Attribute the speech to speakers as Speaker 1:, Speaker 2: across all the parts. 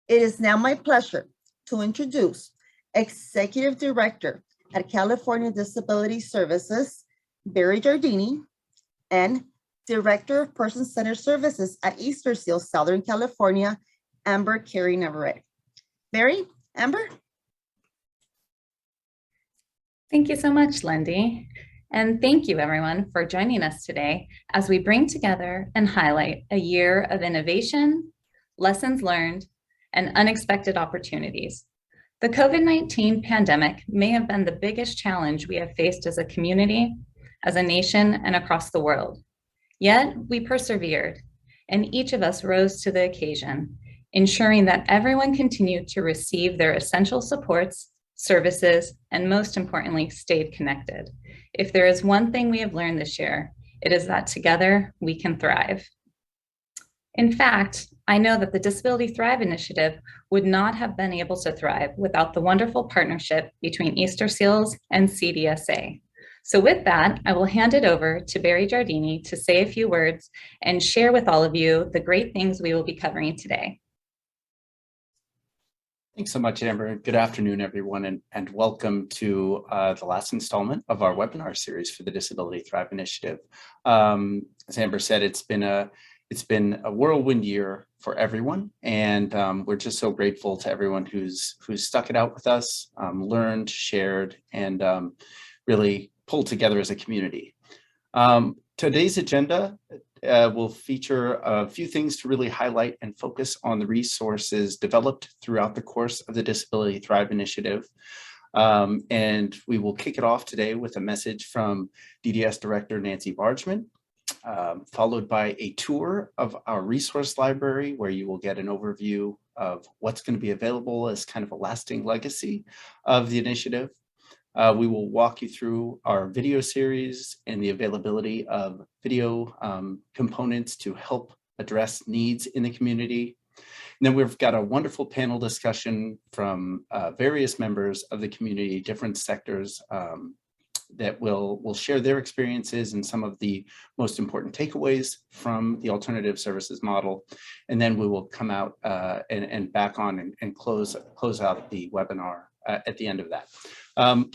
Speaker 1: It is now my pleasure to introduce Executive Director at California Disability Services, Barry Giardini, and Director of Person-Centered Services at Easter Seal, Southern California, Amber Carey Navarrete. Barry, Amber?
Speaker 2: Thank you so much, Lindy. And thank you everyone for joining us today as we bring together and highlight a year of innovation, lessons learned, and unexpected opportunities. The COVID-19 pandemic may have been the biggest challenge we have faced as a community, as a nation, and across the world. Yet we persevered, and each of us rose to the occasion, ensuring that everyone continued to receive their essential supports, services, and most importantly, stayed connected. If there is one thing we have learned this year, it is that together we can thrive. In fact, I know that the Disability Thrive Initiative would not have been able to thrive without the wonderful partnership between Easter Seals and CDSA. So with that, I will hand it over to Barry Giardini to say a few words and share with all of you the great things we will be covering today.
Speaker 3: Thanks so much, Amber. Good afternoon, everyone, and welcome to the last installment of our webinar series for the Disability Thrive Initiative. As Amber said, it's been a whirlwind year for everyone, and we're just so grateful to everyone who's stuck it out with us, learned, shared, and really pulled together as a community. Today's agenda will feature a few things to really highlight and focus on the resources developed throughout the course of the Disability Thrive Initiative. And we will kick it off today with a message from DDS Director Nancy Bargman, followed by a tour of our resource library, where you will get an overview of what's going to be available as kind of a lasting legacy of the initiative. We will walk you through our video series and the availability of video components to help address needs in the community. And then we've got a wonderful panel discussion from various members of the community, different sectors that will share their experiences and some of the most important takeaways from the alternative services model. And then we will come out and back on and close out the webinar at the end of that.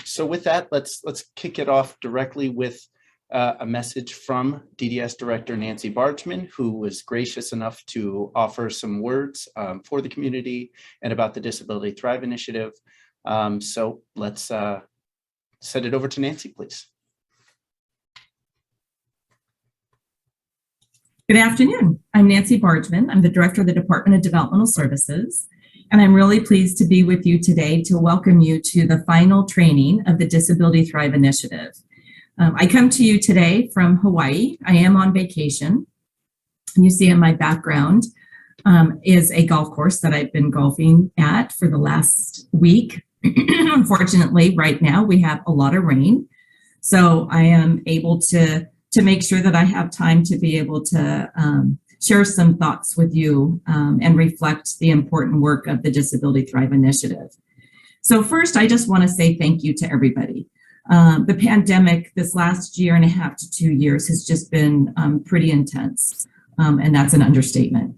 Speaker 3: So with that, let's kick it off directly with a message from DDS Director Nancy Bargman, who was gracious enough to offer some words for the community and about the Disability Thrive Initiative. So let's send it over to Nancy, please.
Speaker 4: Good afternoon. I'm Nancy Bargman. I'm the Director of the Department of Developmental Services. And I'm really pleased to be with you today to welcome you to the final training of the Disability Thrive Initiative. I come to you today from Hawaii. I am on vacation. You see in my background is a golf course that I've been golfing at for the last week. Unfortunately, right now we have a lot of rain. So I am able to make sure that I have time to be able to share some thoughts with you and reflect the important work of the Disability Thrive Initiative. So first, I just want to say thank you to everybody. The pandemic this last year and a half to 2 years has just been pretty intense, and that's an understatement.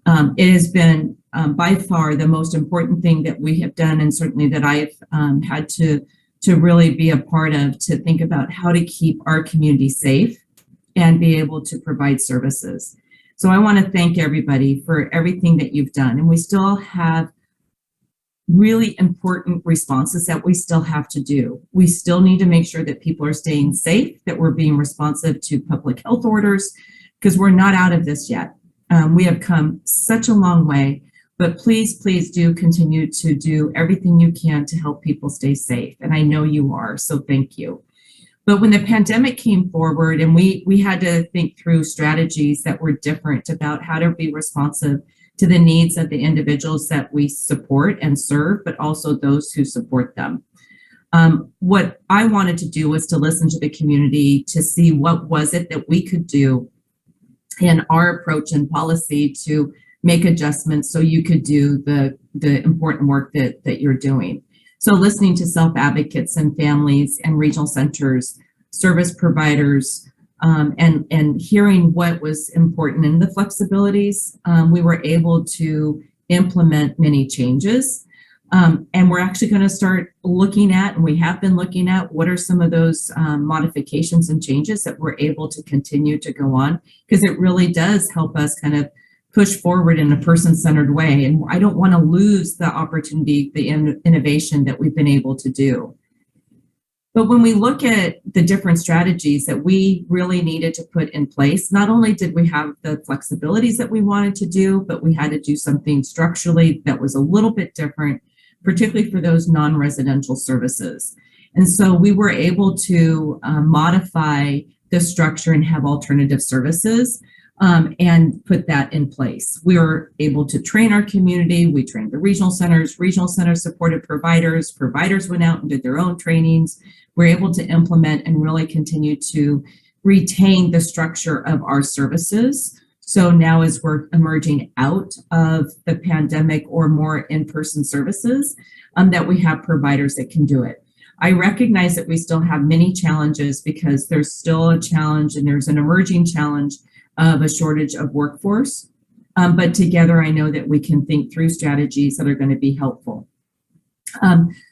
Speaker 4: It has been by far the most important thing that we have done, and certainly that I've had to really be a part of, to think about how to keep our community safe and be able to provide services. So I want to thank everybody for everything that you've done. And we still have really important responses that we still have to do. We still need to make sure that people are staying safe, that we're being responsive to public health orders, because we're not out of this yet. We have come such a long way, but please, please do continue to do everything you can to help people stay safe. And I know you are, so thank you. But when the pandemic came forward and we had to think through strategies that were different about how to be responsive to the needs of the individuals that we support and serve, but also those who support them. What I wanted to do was to listen to the community to see what was it that we could do in our approach and policy to make adjustments so you could do the important work that you're doing. So listening to self-advocates and families and regional centers, service providers, and hearing what was important in the flexibilities, we were able to implement many changes. And we're actually going to start looking at, and we have been looking at, what are some of those modifications and changes that we're able to continue to go on, because it really does help us kind of push forward in a person-centered way. And I don't want to lose the opportunity, the innovation that we've been able to do. But when we look at the different strategies that we really needed to put in place, not only did we have the flexibilities that we wanted to do, but we had to do something structurally that was a little bit different, particularly for those non-residential services. And so we were able to modify the structure and have alternative services and put that in place. We were able to train our community. We trained the regional centers supported providers. Providers went out and did their own trainings. We're able to implement and really continue to retain the structure of our services. So now as we're emerging out of the pandemic or more in-person services, that we have providers that can do it. I recognize that we still have many challenges because there's still a challenge and there's an emerging challenge of a shortage of workforce. But together I know that we can think through strategies that are going to be helpful.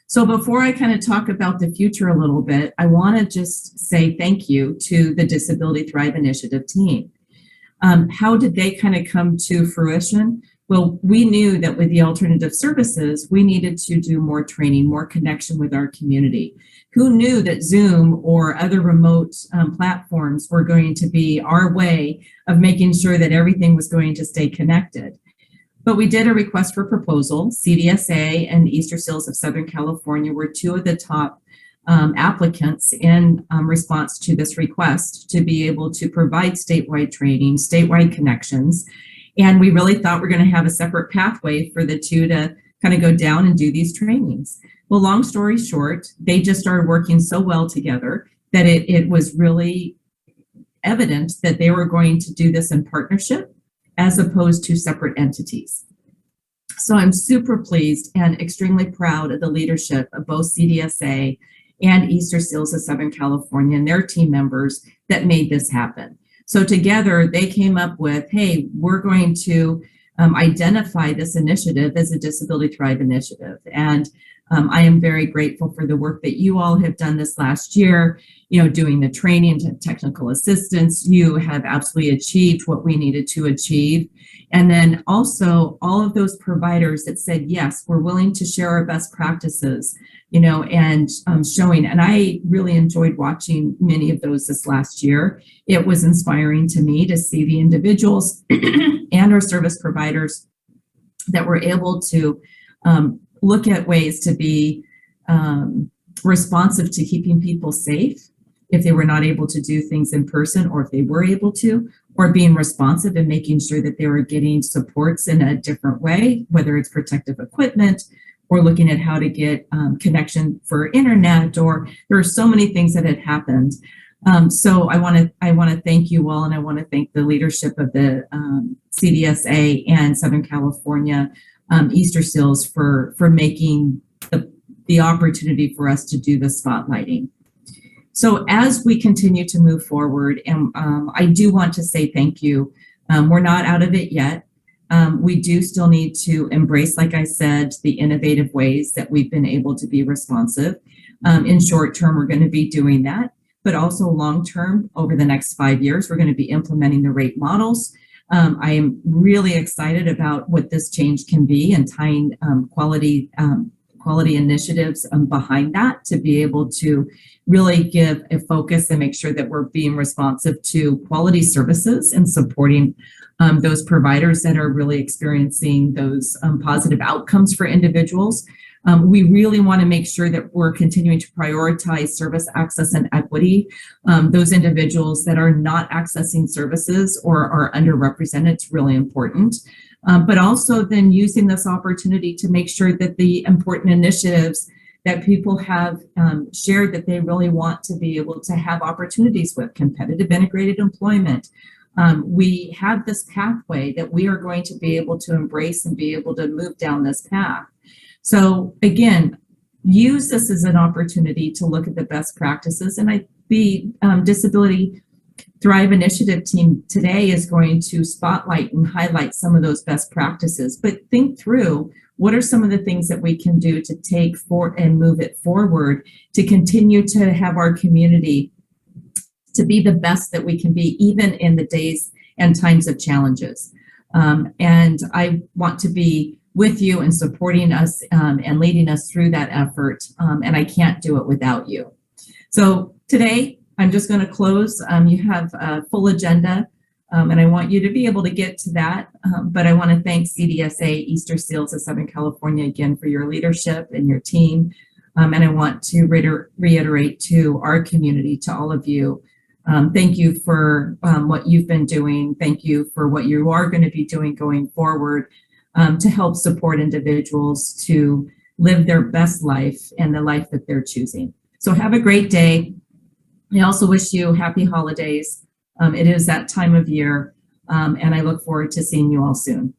Speaker 4: So before I kind of talk about the future a little bit, I want to just say thank you to the Disability Thrive Initiative team. How did they kind of come to fruition? Well, we knew that with the alternative services, we needed to do more training, more connection with our community. Who knew that Zoom or other remote platforms were going to be our way of making sure that everything was going to stay connected? But we did a request for proposal. CDSA and Easter Seals of Southern California were two of the top applicants in response to this request to be able to provide statewide training, statewide connections. And we really thought we're going to have a separate pathway for the two to kind of go down and do these trainings. Well, long story short, they just started working so well together that it was really evident that they were going to do this in partnership as opposed to separate entities. So I'm super pleased and extremely proud of the leadership of both CDSA and Easter Seals of Southern California and their team members that made this happen. So together they came up with, hey, we're going to identify this initiative as a Disability Thrive initiative. And I am very grateful for the work that you all have done this last year, doing the training and technical assistance. You have absolutely achieved what we needed to achieve. And then also all of those providers that said, yes, we're willing to share our best practices, and showing. And I really enjoyed watching many of those this last year. It was inspiring to me to see the individuals and our service providers that were able to look at ways to be responsive to keeping people safe if they were not able to do things in person, or if they were able to, or being responsive and making sure that they were getting supports in a different way, whether it's protective equipment or looking at how to get connection for internet, or there are so many things that had happened. So I want to thank you all, and I want to thank the leadership of the CDSA and Southern California Easter Seals for making the opportunity for us to do the spotlighting. So as we continue to move forward, and I do want to say thank you. We're not out of it yet. We do still need to embrace, like I said, the innovative ways that we've been able to be responsive. In short term, we're going to be doing that, but also long term, over the next 5 years, we're going to be implementing the rate models. I am really excited about what this change can be, and tying quality initiatives behind that to be able to really give a focus and make sure that we're being responsive to quality services and supporting those providers that are really experiencing those positive outcomes for individuals. We really want to make sure that we're continuing to prioritize service access and equity. Those individuals that are not accessing services or are underrepresented, it's really important. But also then using this opportunity to make sure that the important initiatives that people have shared that they really want to be able to have opportunities with, competitive integrated employment. We have this pathway that we are going to be able to embrace and be able to move down this path. So again, use this as an opportunity to look at the best practices. And the Disability Thrive Initiative team today is going to spotlight and highlight some of those best practices, but think through what are some of the things that we can do to take for and move it forward to continue to have our community to be the best that we can be, even in the days and times of challenges. And I want to be with you and supporting us and leading us through that effort. And I can't do it without you. So today, I'm just going to close. You have a full agenda, and I want you to be able to get to that. But I want to thank CDSA Easter Seals of Southern California again for your leadership and your team. And I want to reiterate to our community, to all of you, thank you for what you've been doing. Thank you for what you are going to be doing going forward to help support individuals to live their best life and the life that they're choosing. So have a great day. I also wish you happy holidays. It is that time of year, and I look forward to seeing you all soon.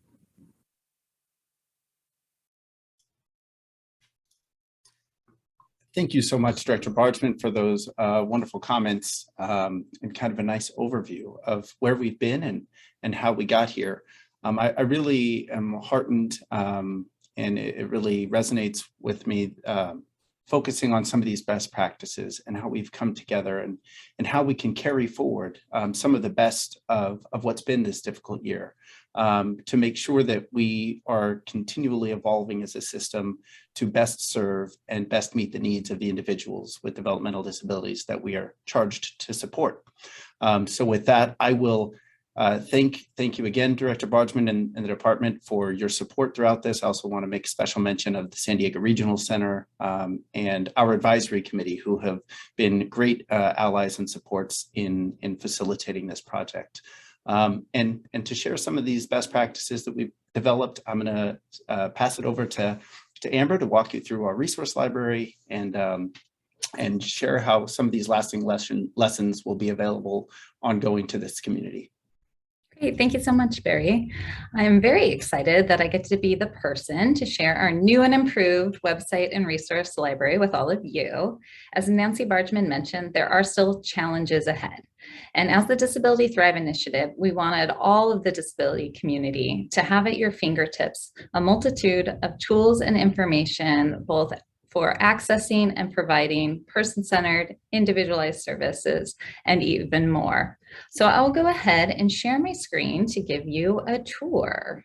Speaker 3: Thank you so much, Director Bargeman, for those wonderful comments and kind of a nice overview of where we've been and how we got here. I really am heartened, and it really resonates with me, focusing on some of these best practices and how we've come together and how we can carry forward some of the best of what's been this difficult year, to make sure that we are continually evolving as a system to best serve and best meet the needs of the individuals with developmental disabilities that we are charged to support. So with that, I will thank you again, Director Bargeman and the department, for your support throughout this. I also want to make a special mention of the San Diego Regional Center and our advisory committee, who have been great allies and supports in facilitating this project. And to share some of these best practices that we've developed, I'm going to pass it over to Amber to walk you through our resource library and share how some of these lasting lessons will be available ongoing to this community.
Speaker 2: Great, thank you so much, Barry. I'm very excited that I get to be the person to share our new and improved website and resource library with all of you. As Nancy Bargeman mentioned, there are still challenges ahead. And as the Disability Thrive Initiative, we wanted all of the disability community to have at your fingertips a multitude of tools and information, both for accessing and providing person-centered, individualized services, and even more. So I'll go ahead and share my screen to give you a tour.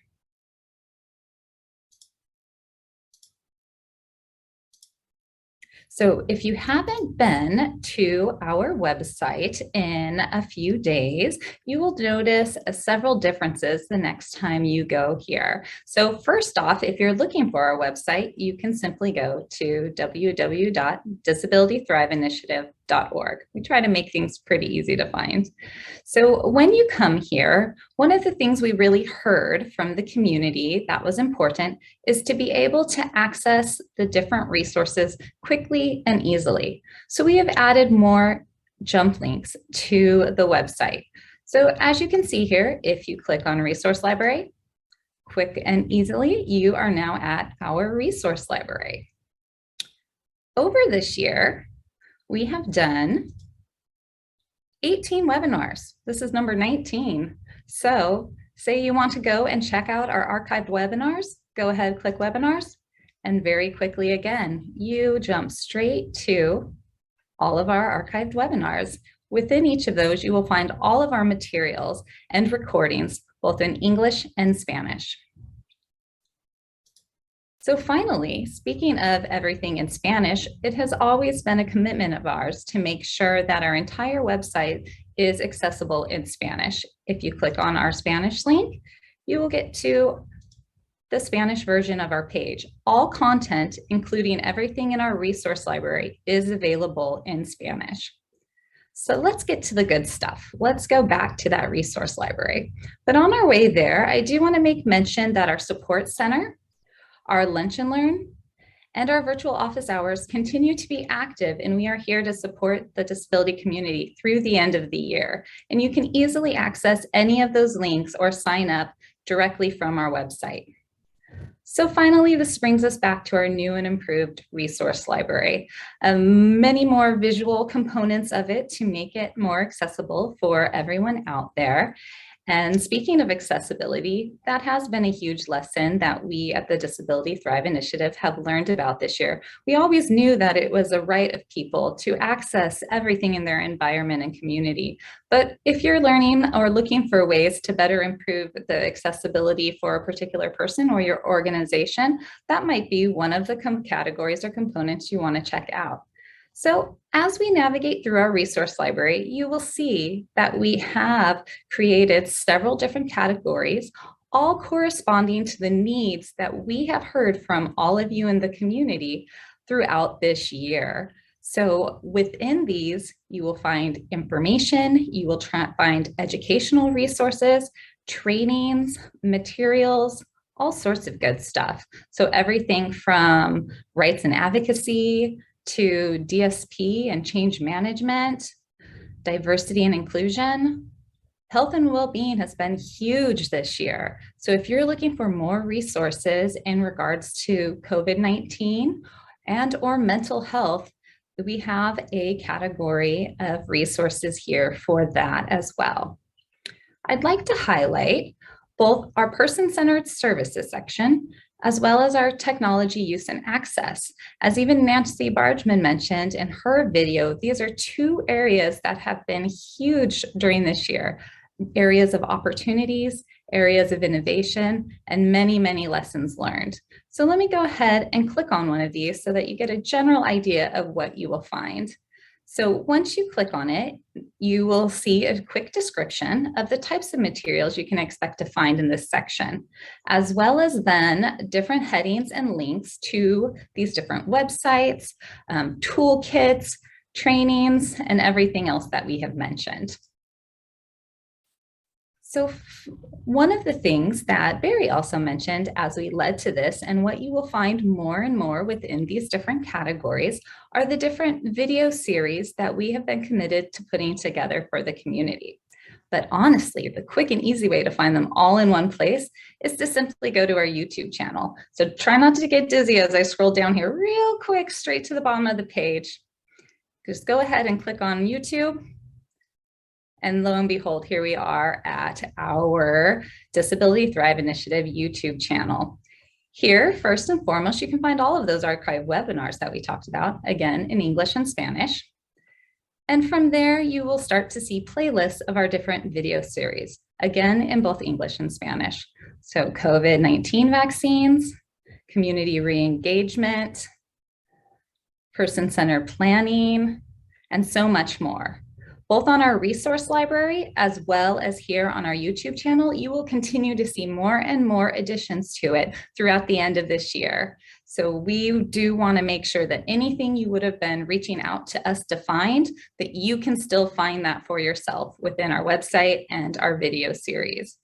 Speaker 2: So if you haven't been to our website in a few days, you will notice several differences the next time you go here. So first off, if you're looking for our website, you can simply go to www.disabilitythriveinitiative.org. We try to make things pretty easy to find. So when you come here, one of the things we really heard from the community that was important is to be able to access the different resources quickly and easily. So we have added more jump links to the website. So as you can see here, if you click on Resource Library, quick and easily, you are now at our resource library. Over this year, we have done 18 webinars. This is number 19. So say you want to go and check out our archived webinars, go ahead, click webinars, and very quickly again, you jump straight to all of our archived webinars. Within each of those, you will find all of our materials and recordings, both in English and Spanish. So finally, speaking of everything in Spanish, it has always been a commitment of ours to make sure that our entire website is accessible in Spanish. If you click on our Spanish link, you will get to the Spanish version of our page. All content, including everything in our resource library, is available in Spanish. So let's get to the good stuff. Let's go back to that resource library. But on our way there, I do want to make mention that our support center, our Lunch and Learn, and our virtual office hours continue to be active, and we are here to support the disability community through the end of the year. And you can easily access any of those links or sign up directly from our website. So finally, this brings us back to our new and improved resource library. Many more visual components of it to make it more accessible for everyone out there. And speaking of accessibility, that has been a huge lesson that we at the Disability Thrive Initiative have learned about this year. We always knew that it was a right of people to access everything in their environment and community. But if you're learning or looking for ways to better improve the accessibility for a particular person or your organization, that might be one of the categories or components you want to check out. So as we navigate through our resource library, you will see that we have created several different categories, all corresponding to the needs that we have heard from all of you in the community throughout this year. So within these, you will find information, you will find educational resources, trainings, materials, all sorts of good stuff. So everything from rights and advocacy, to DSP and change management, diversity and inclusion. Health and well-being has been huge this year. So if you're looking for more resources in regards to COVID-19 and or mental health, we have a category of resources here for that as well. I'd like to highlight both our person-centered services section as well as our technology use and access. As even Nancy Bargman mentioned in her video, these are two areas that have been huge during this year, areas of opportunities, areas of innovation, and many, many lessons learned. So let me go ahead and click on one of these so that you get a general idea of what you will find. So once you click on it, you will see a quick description of the types of materials you can expect to find in this section, as well as then different headings and links to these different websites, toolkits, trainings, and everything else that we have mentioned. So one of the things that Barry also mentioned as we led to this, and what you will find more and more within these different categories, are the different video series that we have been committed to putting together for the community. But honestly, the quick and easy way to find them all in one place is to simply go to our YouTube channel. So try not to get dizzy as I scroll down here real quick, straight to the bottom of the page. Just go ahead and click on YouTube. And lo and behold, here we are at our Disability Thrive Initiative YouTube channel. Here, first and foremost, you can find all of those archived webinars that we talked about, again, in English and Spanish. And from there, you will start to see playlists of our different video series, again, in both English and Spanish. So COVID-19 vaccines, community re-engagement, person-centered planning, and so much more. Both on our resource library as well as here on our YouTube channel, you will continue to see more and more additions to it throughout the end of this year. So we do want to make sure that anything you would have been reaching out to us to find, that you can still find that for yourself within our website and our video series.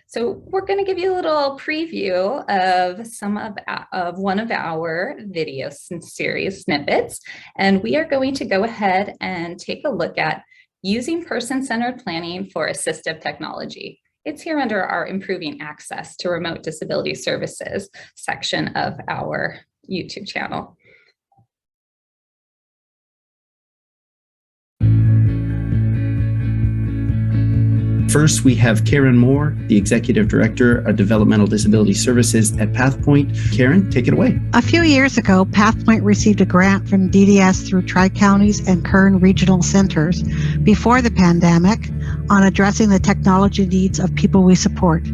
Speaker 2: So we're going to give you a little preview of some of one of our video series snippets, and we are going to go ahead and take a look at using person-centered planning for assistive technology. It's here under our Improving Access to Remote Disability Services section of our YouTube channel.
Speaker 3: First, we have Karen Moore, the Executive Director of Developmental Disability Services at Pathpoint. Karen, take it away.
Speaker 5: A few years ago, Pathpoint received a grant from DDS through Tri-Counties and Kern Regional Centers before the pandemic on addressing the technology needs of people we support.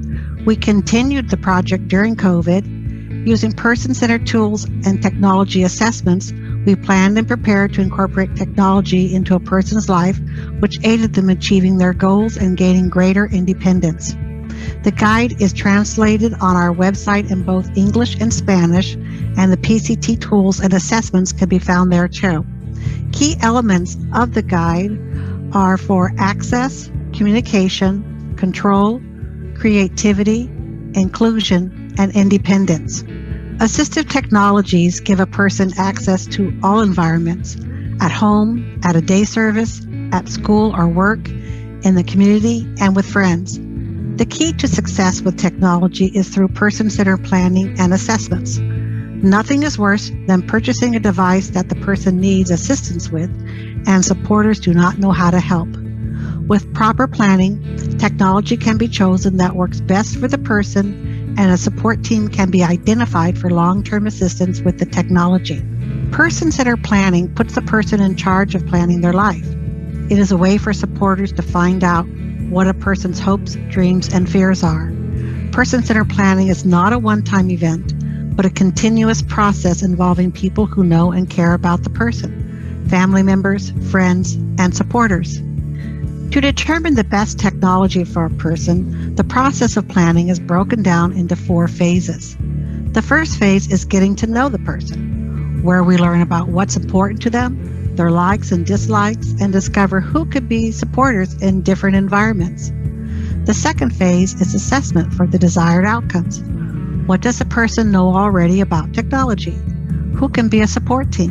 Speaker 5: We continued the project during COVID. Using person-centered tools and technology assessments, we planned and prepared to incorporate technology into a person's life, which aided them achieving their goals and gaining greater independence. The guide is translated on our website in both English and Spanish, and the PCT tools and assessments can be found there too. Key elements of the guide are for access, communication, control, creativity, inclusion, and independence. Assistive technologies give a person access to all environments, at home, at a day service, at school or work, in the community, and with friends. The key to success with technology is through person-centered planning and assessments. Nothing is worse than purchasing a device that the person needs assistance with and supporters do not know how to help. With proper planning, technology can be chosen that works best for the person, and a support team can be identified for long-term assistance with the technology. Person-centered planning puts the person in charge of planning their life. It is a way for supporters to find out what a person's hopes, dreams, and fears are. Person-centered planning is not a one-time event, but a continuous process involving people who know and care about the person, family members, friends, and supporters. To determine the best technology for a person, the process of planning is broken down into 4 phases. The first phase is getting to know the person, where we learn about what's important to them, their likes and dislikes, and discover who could be supporters in different environments. The second phase is assessment for the desired outcomes. What does a person know already about technology? Who can be a support team?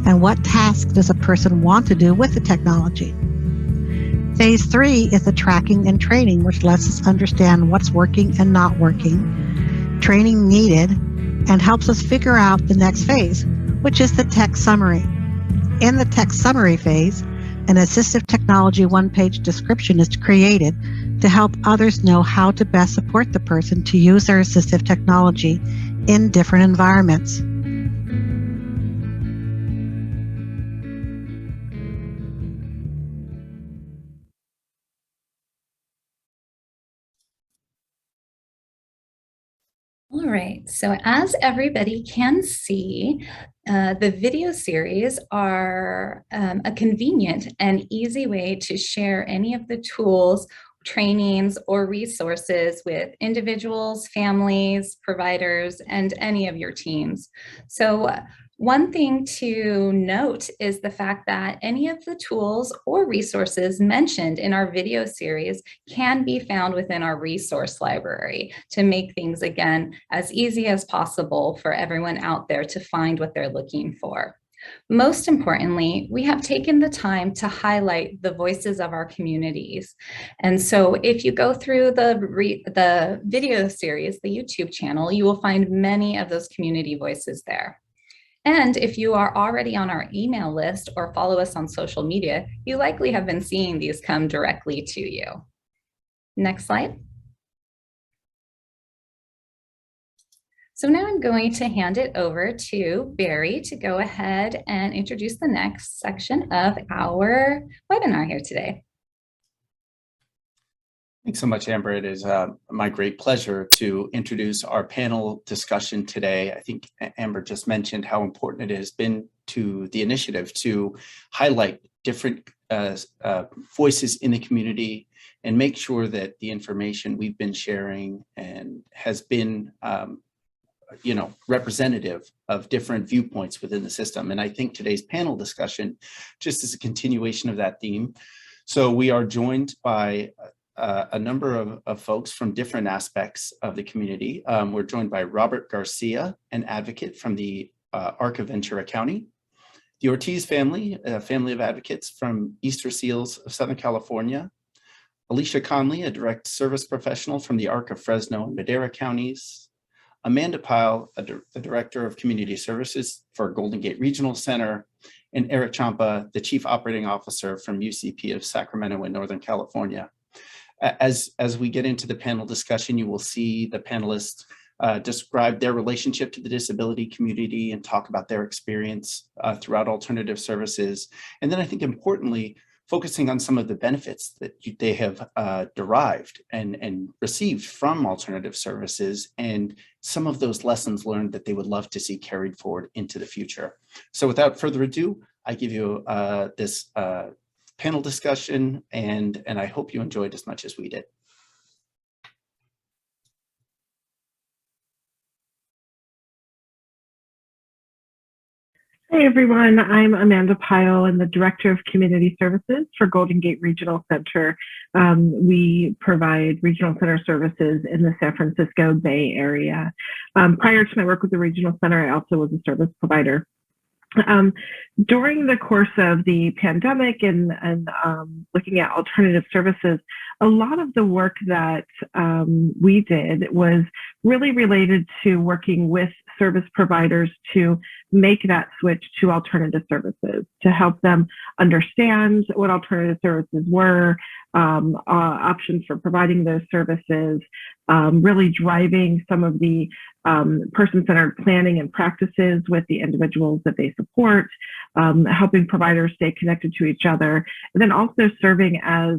Speaker 5: And what tasks does a person want to do with the technology? Phase 3 is the tracking and training, which lets us understand what's working and not working, training needed, and helps us figure out the next phase, which is the tech summary. In the tech summary phase, an assistive technology one-page description is created to help others know how to best support the person to use their assistive technology in different environments.
Speaker 2: All right, so as everybody can see, the video series are a convenient and easy way to share any of the tools, trainings, or resources with individuals, families, providers, and any of your teams. So one thing to note is the fact that any of the tools or resources mentioned in our video series can be found within our resource library to make things, again, as easy as possible for everyone out there to find what they're looking for. Most importantly, we have taken the time to highlight the voices of our communities. And so if you go through the video series, the YouTube channel, you will find many of those community voices there. And if you are already on our email list or follow us on social media, you likely have been seeing these come directly to you. Next slide. So now I'm going to hand it over to Barry to go ahead and introduce the next section of our webinar here today.
Speaker 3: Thanks so much, Amber. It is my great pleasure to introduce our panel discussion today. I think Amber just mentioned how important it has been to the initiative to highlight different voices in the community and make sure that the information we've been sharing and has been representative of different viewpoints within the system. And I think today's panel discussion just is a continuation of that theme. So we are joined by a number of folks from different aspects of the community. We're joined by Robert Garcia, an advocate from the ARC of Ventura County, the Ortiz family, a family of advocates from Easter Seals of Southern California, Alicia Conley, a direct service professional from the ARC of Fresno and Madera counties, Amanda Pyle, the Director of Community Services for Golden Gate Regional Center, and Eric Champa, the Chief Operating Officer from UCP of Sacramento in Northern California. As we get into the panel discussion, you will see the panelists describe their relationship to the disability community and talk about their experience throughout alternative services. And then I think importantly, focusing on some of the benefits that they have derived and received from alternative services and some of those lessons learned that they would love to see carried forward into the future. So without further ado, I give you this panel discussion, and I hope you enjoyed as much as we did.
Speaker 6: Hey everyone, I'm Amanda Pyle. I'm the Director of Community Services for Golden Gate Regional Center. We provide regional center services in the San Francisco Bay Area. Prior to my work with the Regional Center, I also was a service provider During the course of the pandemic and looking at alternative services, a lot of the work that we did was really related to working with service providers to make that switch to alternative services, to help them understand what alternative services were, options for providing those services, really driving some of the person-centered planning and practices with the individuals that they support, helping providers stay connected to each other, and then also serving as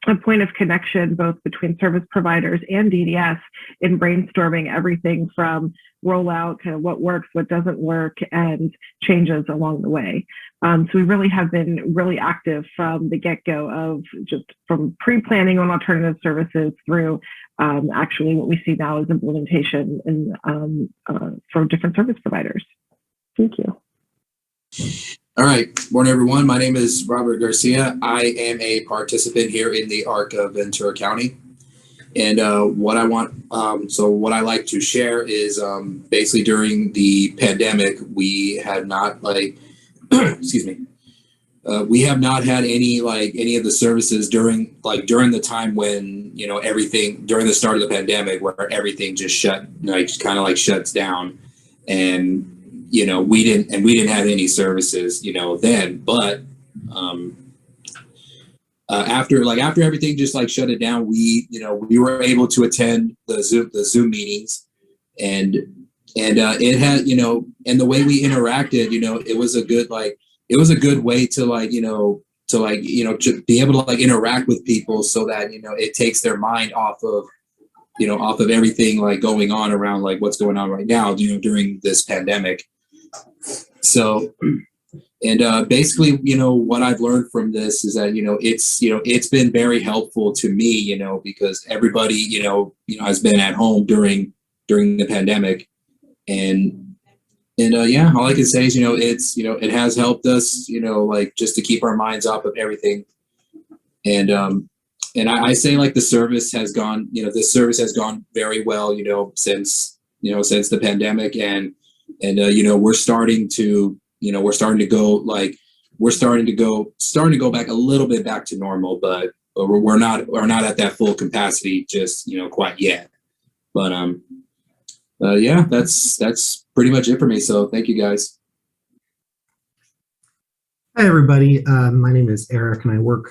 Speaker 6: a point of connection both between service providers and DDS in brainstorming everything from rollout, kind of what works, what doesn't work, and changes along the way. So we really have been really active from the get-go of just from pre-planning on alternative services through actually what we see now as implementation in, for different service providers. Thank you.
Speaker 7: All right, morning everyone. My name is Robert Garcia. I am a participant here in the ARC of Ventura County. And what I like to share is basically during the pandemic, we had not excuse me, we have not had any of the services during the time when, you know, everything during the start of the pandemic where everything just shuts down. And you know, we didn't have any services, you know, then, but after everything just shut it down, we were able to attend the Zoom meetings, and it had, you know, and the way we interacted, you know, it was a good way to to be able to interact with people so that, you know, it takes their mind off of everything going on around what's going on right now, you know, during this pandemic. So, and basically, you know, what I've learned from this is that, it's been very helpful to me, you know, because everybody, you know, has been at home during the pandemic, and yeah, all I can say is, you know, it has helped us, you know, just to keep our minds off of everything. And I say the service has gone, you know, this service has gone very well, you know, since the pandemic, and you know, we're starting to go back a little bit back to normal, but we're not at that full capacity just, you know, quite yet. But yeah, that's pretty much it for me. So thank you guys.
Speaker 8: Hi everybody, my name is Eric and I work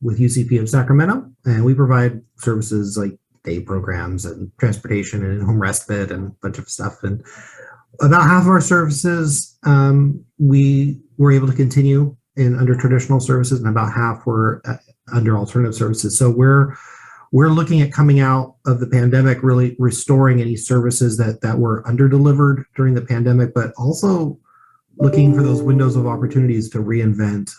Speaker 8: with UCP of Sacramento, and we provide services like day programs and transportation and home respite and a bunch of stuff. And about half of our services we were able to continue under traditional services, and about half were under alternative services. So we're looking at coming out of the pandemic, really restoring any services that were under-delivered during the pandemic, but also looking for those windows of opportunities to reinvent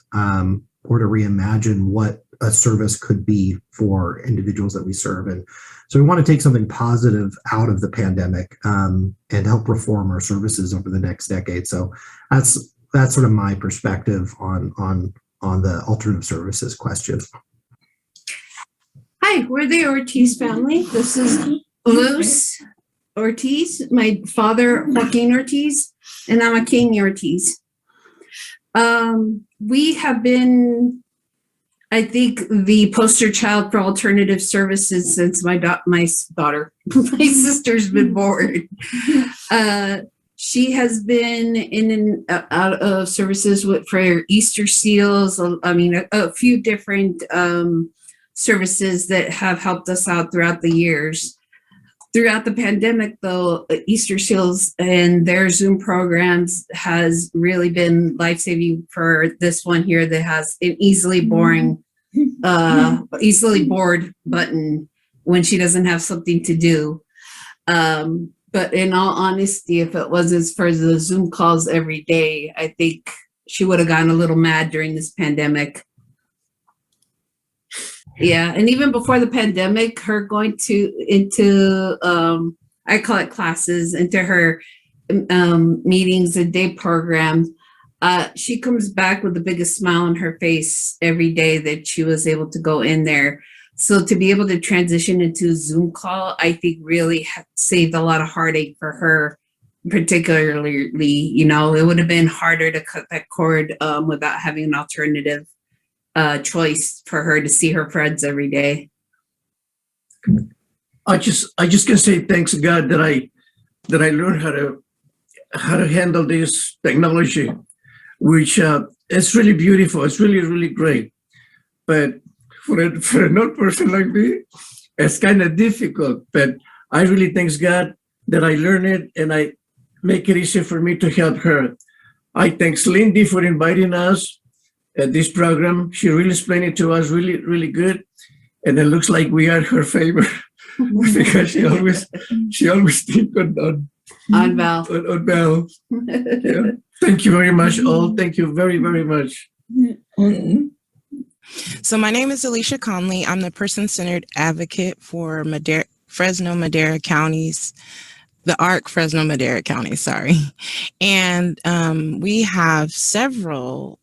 Speaker 8: or to reimagine what a service could be for individuals that we serve. And so we want to take something positive out of the pandemic and help reform our services over the next decade. So that's sort of my perspective on the alternative services question.
Speaker 9: Hi, we're the Ortiz family. This is Luz Ortiz, my father, Joaquin Ortiz, and I'm a King Ortiz. We have been, I think, the poster child for alternative services since my daughter, my sister's been born. She has been in and out of services for Easter seals. I mean, a few different services that have helped us out throughout the years. Throughout the pandemic, though, Easter seals and their Zoom programs has really been life-saving for this one here that has an easily bored button when she doesn't have something to do. But in all honesty, if it wasn't for the Zoom calls every day, I think she would have gotten a little mad during this pandemic. Yeah, and even before the pandemic, her going into I call it classes, into her meetings and day programs, she comes back with the biggest smile on her face every day that she was able to go in there. So to be able to transition into a Zoom call, I think really saved a lot of heartache for her particularly, it would have been harder to cut that cord without having an alternative choice for her to see her friends every day.
Speaker 10: I just can say thanks God that I learned how to handle this technology, which it's really beautiful. It's really great. But for a non-person like me, it's kind of difficult. But I really thank God that I learned it and I make it easy for me to help her. I thanks Lindy for inviting us at this program. She really explained it to us really good. And it looks like we are her favorite because she always think on
Speaker 9: Val.
Speaker 10: On Val. Yeah. Thank you very much, all. Thank you very much.
Speaker 11: So my name is Alicia Conley. I'm the person-centered advocate for Fresno Madera counties, the ARC Fresno Madera County, sorry. And we have several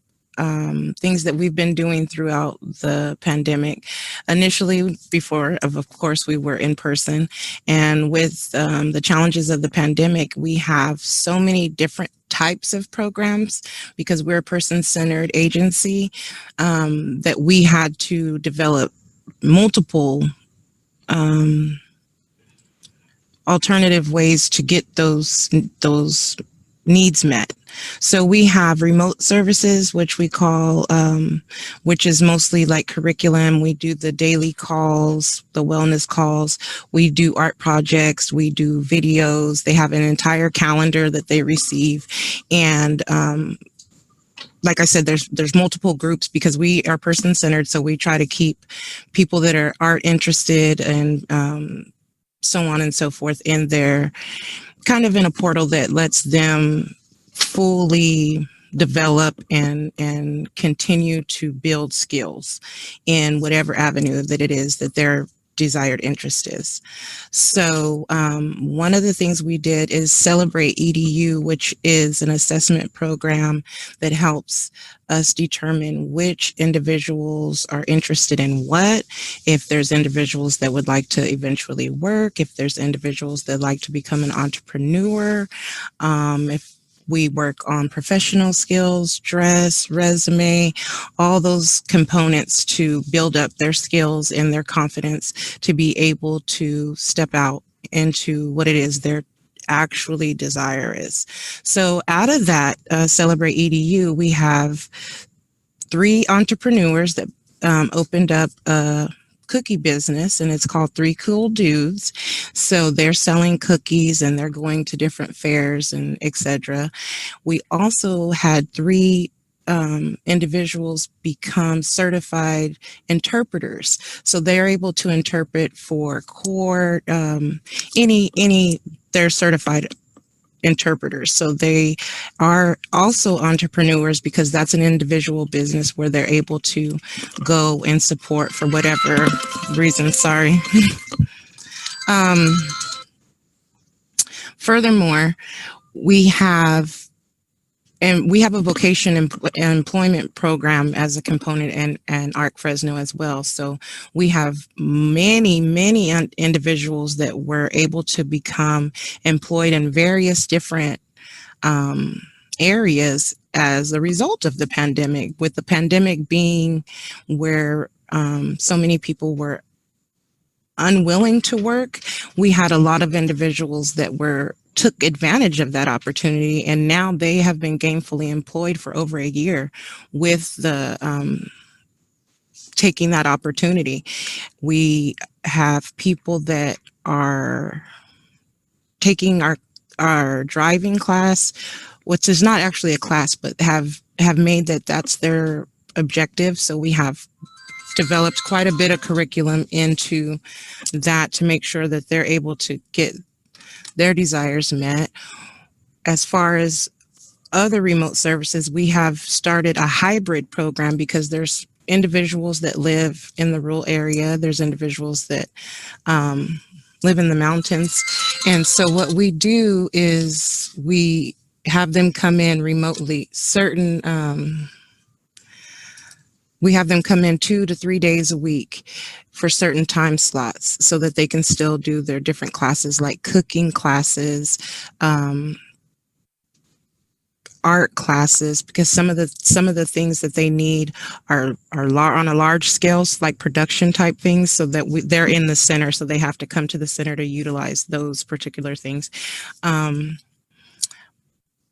Speaker 11: things that we've been doing throughout the pandemic. Initially, before, of course, we were in person. And with the challenges of the pandemic, we have so many different types of programs because we're a person-centered agency that we had to develop multiple alternative ways to get those needs met. So we have remote services, which we call, which is mostly like curriculum. We do the daily calls, the wellness calls. We do art projects. We do videos. They have an entire calendar that they receive. And like I said, there's multiple groups because we are person-centered. So we try to keep people that are art interested and so on and so forth in there, kind of in a portal that lets them fully develop and continue to build skills in whatever avenue that it is that their desired interest is. So one of the things we did is Celebrate EDU, which is an assessment program that helps us determine which individuals are interested in what, if there's individuals that would like to eventually work, if there's individuals that like to become an entrepreneur, if we work on professional skills, dress, resume, all those components to build up their skills and their confidence to be able to step out into what it is their actually desire is. So out of that Celebrate EDU, we have 3 entrepreneurs that opened up a cookie business, and it's called 3 Cool Dudes. So they're selling cookies and they're going to different fairs and etc. We also had 3 individuals become certified interpreters. So they're able to interpret for court, they're certified interpreters. So they are also entrepreneurs because that's an individual business where they're able to go and support for whatever reason. Sorry. Furthermore, we have a vocation and employment program as a component and ARC Fresno as well. So we have many individuals that were able to become employed in various different areas as a result of the pandemic, with the pandemic being where so many people were unwilling to work. We had a lot of individuals that took advantage of that opportunity, and now they have been gainfully employed for over a year with the taking that opportunity. We have people that are taking our driving class, which is not actually a class, but have made that's their objective. So we have developed quite a bit of curriculum into that to make sure that they're able to get their desires met. As far as other remote services, we have started a hybrid program because there's individuals that live in the rural area. There's individuals that live in the mountains. And so what we do is we have them come in remotely. We have them come in 2 to 3 days a week for certain time slots so that they can still do their different classes like cooking classes, art classes, because some of the things that they need are on a large scale, like production type things, so that they're in the center, so they have to come to the center to utilize those particular things.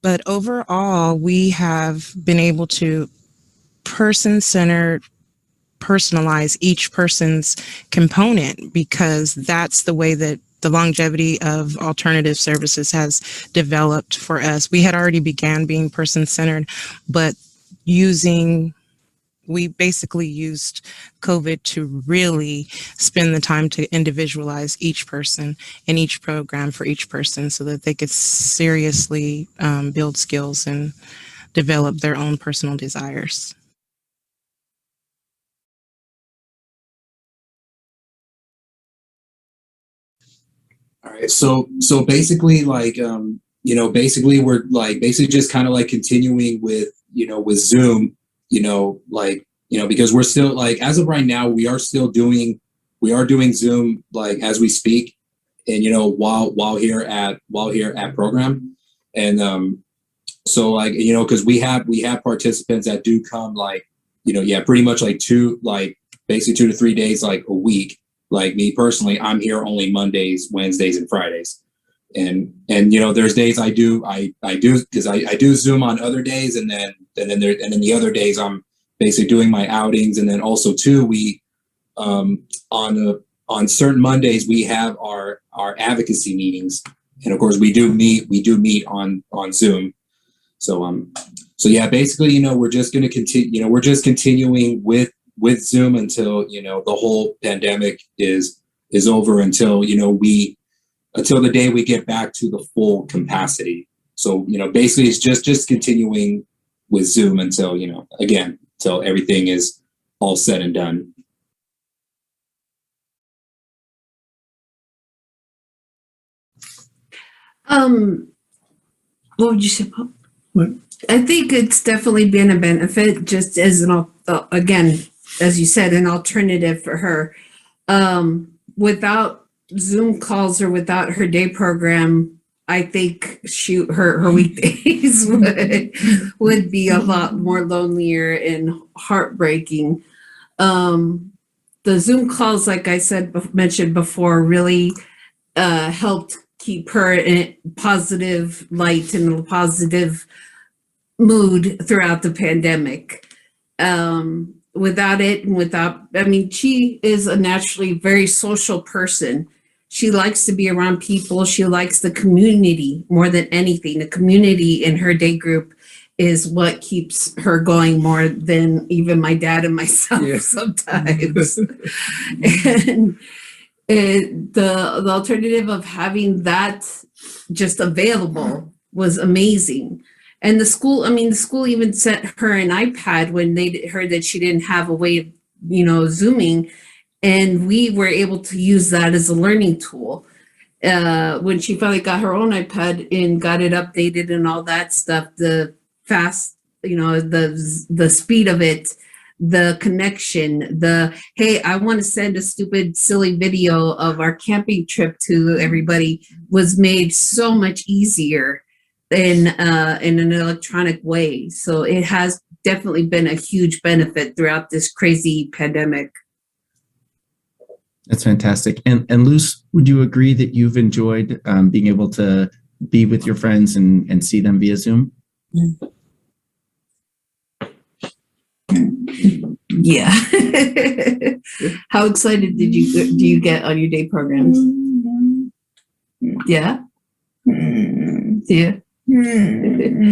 Speaker 11: But overall, we have been able to person-centered personalize each person's component, because that's the way that the longevity of alternative services has developed for us. We had already began being person-centered, but we basically used COVID to really spend the time to individualize each person and each program for each person, so that they could seriously build skills and develop their own personal desires.
Speaker 7: All right. So basically, like, basically we're like basically just kind of like continuing with, with Zoom, because we're still like, as of right now, we are doing Zoom, like, as we speak, and, while here at program. And, so, like, cause we have participants that do come, like, pretty much like basically 2 to 3 days, like a week. Like me personally, I'm here only Mondays, Wednesdays, and Fridays. And there's days I do because I do Zoom on other days, and then the other days I'm basically doing my outings. And then also too, we on certain Mondays we have our advocacy meetings, and of course we do meet on Zoom. So yeah, basically, we're just going to continue, we're just continuing with Zoom until, the whole pandemic is over, until, until the day we get back to the full capacity. So, basically it's just continuing with Zoom until, again, until everything is all said and done.
Speaker 9: What would you say, Paul?
Speaker 10: What?
Speaker 9: I think it's definitely been a benefit, just as again, as you said, an alternative for her. Without Zoom calls or without her day program, I think her weekdays would be a lot more lonelier and heartbreaking. The Zoom calls, like I mentioned before, really helped keep her in a positive light and a positive mood throughout the pandemic. Without it, she is a naturally very social person. She likes to be around people. She likes the community more than anything. The community in her day group is what keeps her going more than even my dad and myself sometimes. And the alternative of having that just available was amazing. And the school even sent her an iPad when they heard that she didn't have a way of, Zooming. And we were able to use that as a learning tool. When she finally got her own iPad and got it updated and all that stuff, the fast, the speed of it, the connection, hey, I want to send a stupid, silly video of our camping trip to everybody was made so much easier in an electronic way. So it has definitely been a huge benefit throughout this crazy pandemic.
Speaker 12: That's fantastic. And Luz, would you agree that you've enjoyed being able to be with your friends and see them via Zoom?
Speaker 9: Yeah. How excited do you get on your day programs? Yeah. Yeah.
Speaker 12: It's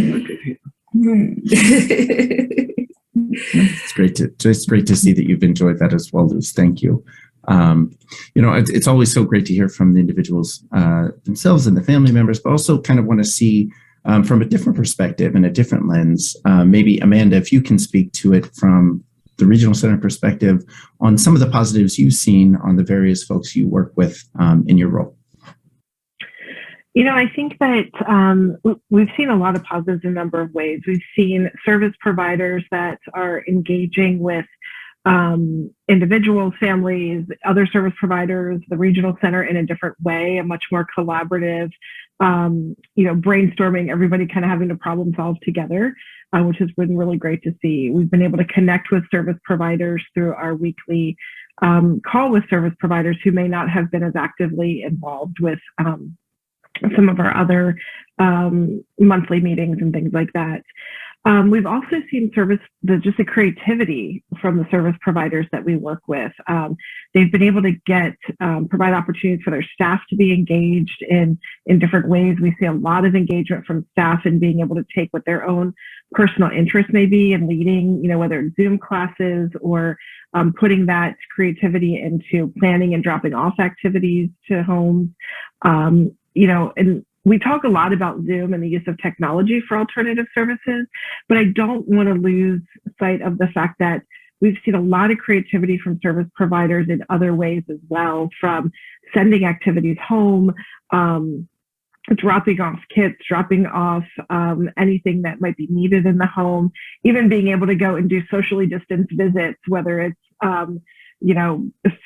Speaker 12: great to see that you've enjoyed that as well, Luz. Thank you. It's always so great to hear from the individuals themselves and the family members, but also kind of want to see from a different perspective and a different lens. Maybe Amanda, if you can speak to it from the regional center perspective on some of the positives you've seen on the various folks you work with in your role.
Speaker 6: I think that we've seen a lot of positives in a number of ways. We've seen service providers that are engaging with individuals, families, other service providers, the regional center in a different way, a much more collaborative, brainstorming, everybody kind of having to problem solve together, which has been really great to see. We've been able to connect with service providers through our weekly call with service providers who may not have been as actively involved with some of our other monthly meetings and things like that. We've also seen just the creativity from the service providers that we work with. They've been able to provide opportunities for their staff to be engaged in different ways. We see a lot of engagement from staff in being able to take what their own personal interest may be in leading, whether it's Zoom classes or putting that creativity into planning and dropping off activities to homes. And we talk a lot about Zoom and the use of technology for alternative services, but I don't want to lose sight of the fact that we've seen a lot of creativity from service providers in other ways as well, from sending activities home, dropping off kits, dropping off anything that might be needed in the home, even being able to go and do socially distanced visits, whether it's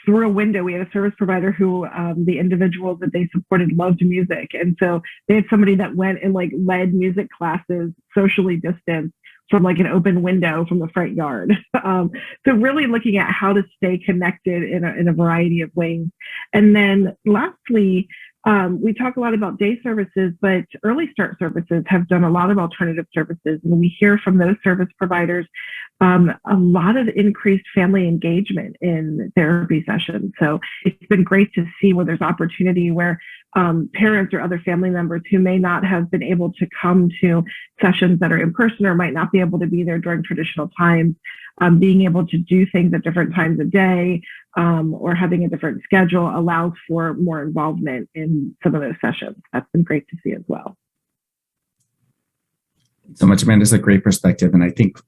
Speaker 6: through a window. We had a service provider who the individuals that they supported loved music. And so they had somebody that went and led music classes socially distanced from an open window from the front yard. So really looking at how to stay connected in a variety of ways. And then lastly, we talk a lot about day services, but early start services have done a lot of alternative services. And we hear from those service providers a lot of increased family engagement in therapy sessions. So it's been great to see where there's opportunity where parents or other family members who may not have been able to come to sessions that are in person or might not be able to be there during traditional times, being able to do things at different times of day or having a different schedule allows for more involvement in some of those sessions. That's been great to see as well.
Speaker 12: So much, Amanda. Is a great perspective, and I think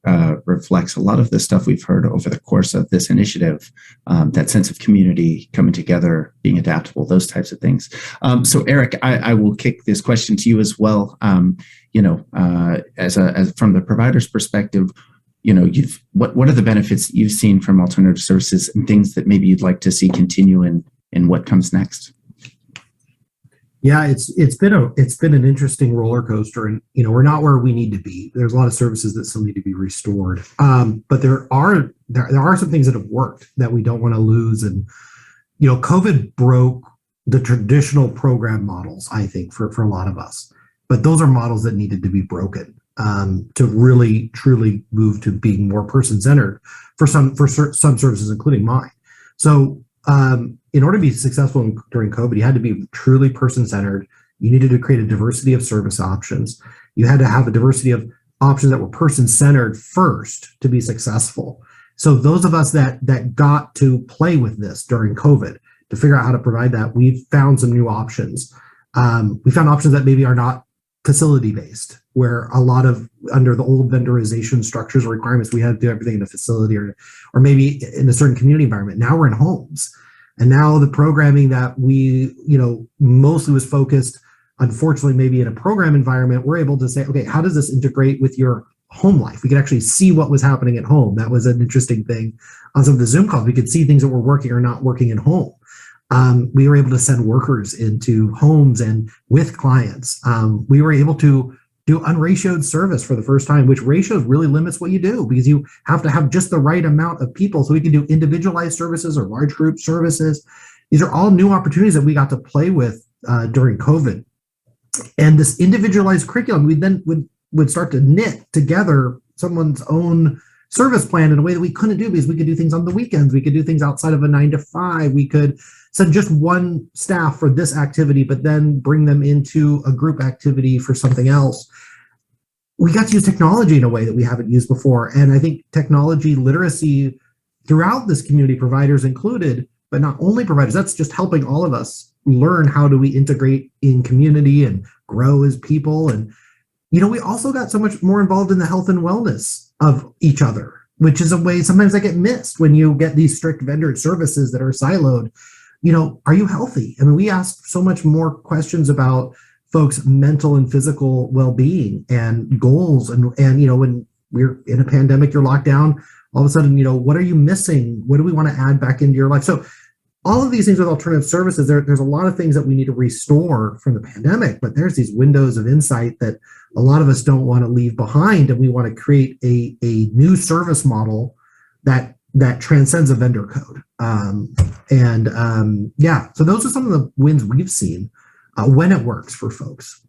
Speaker 12: reflects a lot of the stuff we've heard over the course of this initiative, that sense of community, coming together, being adaptable, those types of things. So Eric, I will kick this question to you as well. As from the provider's perspective, what are the benefits that you've seen from alternative services and things that maybe you'd like to see continue in what comes next?
Speaker 8: Yeah, it's been an interesting roller coaster, and we're not where we need to be. There's a lot of services that still need to be restored, but there are some things that have worked that we don't want to lose. And COVID broke the traditional program models, I think, for a lot of us. But those are models that needed to be broken to really truly move to being more person-centered for some services, including mine. So in order to be successful during COVID, you had to be truly person-centered. You needed to create a diversity of service options. You had to have a diversity of options that were person-centered first to be successful. So those of us that got to play with this during COVID to figure out how to provide that, we've found some new options. We found options that maybe are not facility-based, where a lot of under the old vendorization structures or requirements, we had to do everything in a facility or maybe in a certain community environment. Now we're in homes. And now the programming that we, mostly was focused, unfortunately, maybe in a program environment, we're able to say, okay, how does this integrate with your home life? We could actually see what was happening at home. That was an interesting thing on some of the Zoom calls. We could see things that were working or not working at home. We were able to send workers into homes and with clients. We were able to do unratioed service for the first time, which ratios really limits what you do because you have to have just the right amount of people. So we can do individualized services or large group services. These are all new opportunities that we got to play with during COVID. And this individualized curriculum, we then would start to knit together someone's own service plan in a way that we couldn't do because we could do things on the weekends. We could do things outside of a 9 to 5. We could send just one staff for this activity, but then bring them into a group activity for something else. We got to use technology in a way that we haven't used before. And I think technology literacy throughout this community, providers included, but not only providers, that's just helping all of us learn how do we integrate in community and grow as people. And, we also got so much more involved in the health and wellness of each other, which is a way sometimes that get missed when you get these strict vendor services that are siloed. Are you healthy? I mean, we ask so much more questions about folks' mental and physical well-being and goals. And when we're in a pandemic, you're locked down. all of a sudden, what are you missing? What do we want to add back into your life? So all of these things with alternative services, there's a lot of things that we need to restore from the pandemic, but there's these windows of insight that a lot of us don't want to leave behind, and we want to create a new service model that transcends a vendor code. So those are some of the wins we've seen when it works for folks.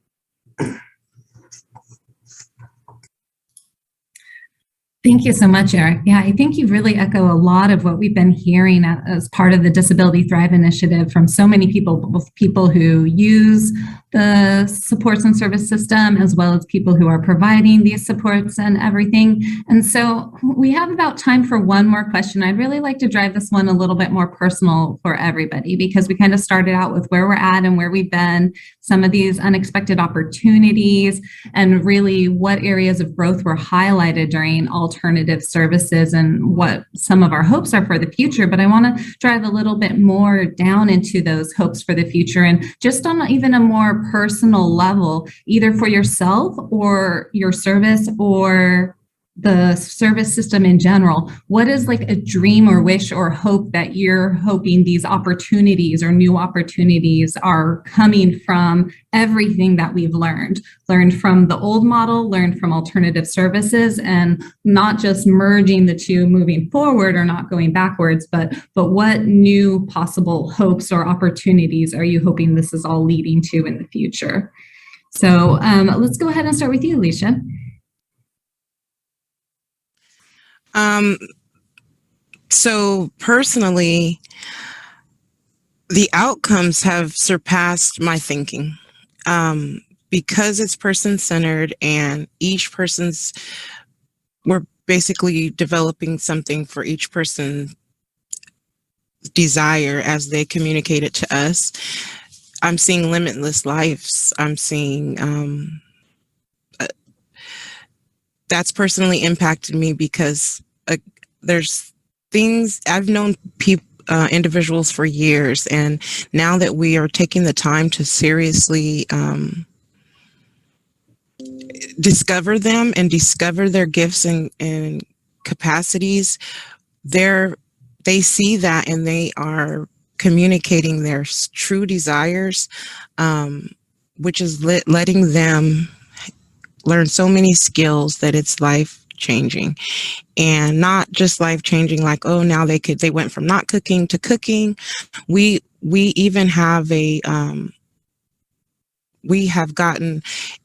Speaker 2: Thank you so much, Eric. Yeah, I think you really echo a lot of what we've been hearing as part of the Disability Thrive initiative from so many people, both people who use the supports and service system, as well as people who are providing these supports and everything. And so we have about time for one more question. I'd really like to drive this one a little bit more personal for everybody, because we kind of started out with where we're at and where we've been, some of these unexpected opportunities, and really what areas of growth were highlighted during alternative services and what some of our hopes are for the future. But I want to drive a little bit more down into those hopes for the future, and just on even a more personal level, either for yourself or your service or the service system in general. What is like a dream or wish or hope that you're hoping these opportunities or new opportunities are coming from everything that we've learned from the old model, learned from alternative services, and not just merging the two moving forward or not going backwards, but what new possible hopes or opportunities are you hoping this is all leading to in the future? So let's go ahead and start with you, Alicia.
Speaker 11: So personally, the outcomes have surpassed my thinking, because it's person-centered and each person's, we're basically developing something for each person's desire as they communicate it to us. I'm seeing limitless lives. I'm seeing, that's personally impacted me because there's things I've known individuals for years, and now that we are taking the time to seriously discover them and discover their gifts and capacities, they see that and they are communicating their true desires, which is letting them learn so many skills that it's life changing, and not just life changing like, oh, now they went from not cooking to cooking. We even have we have gotten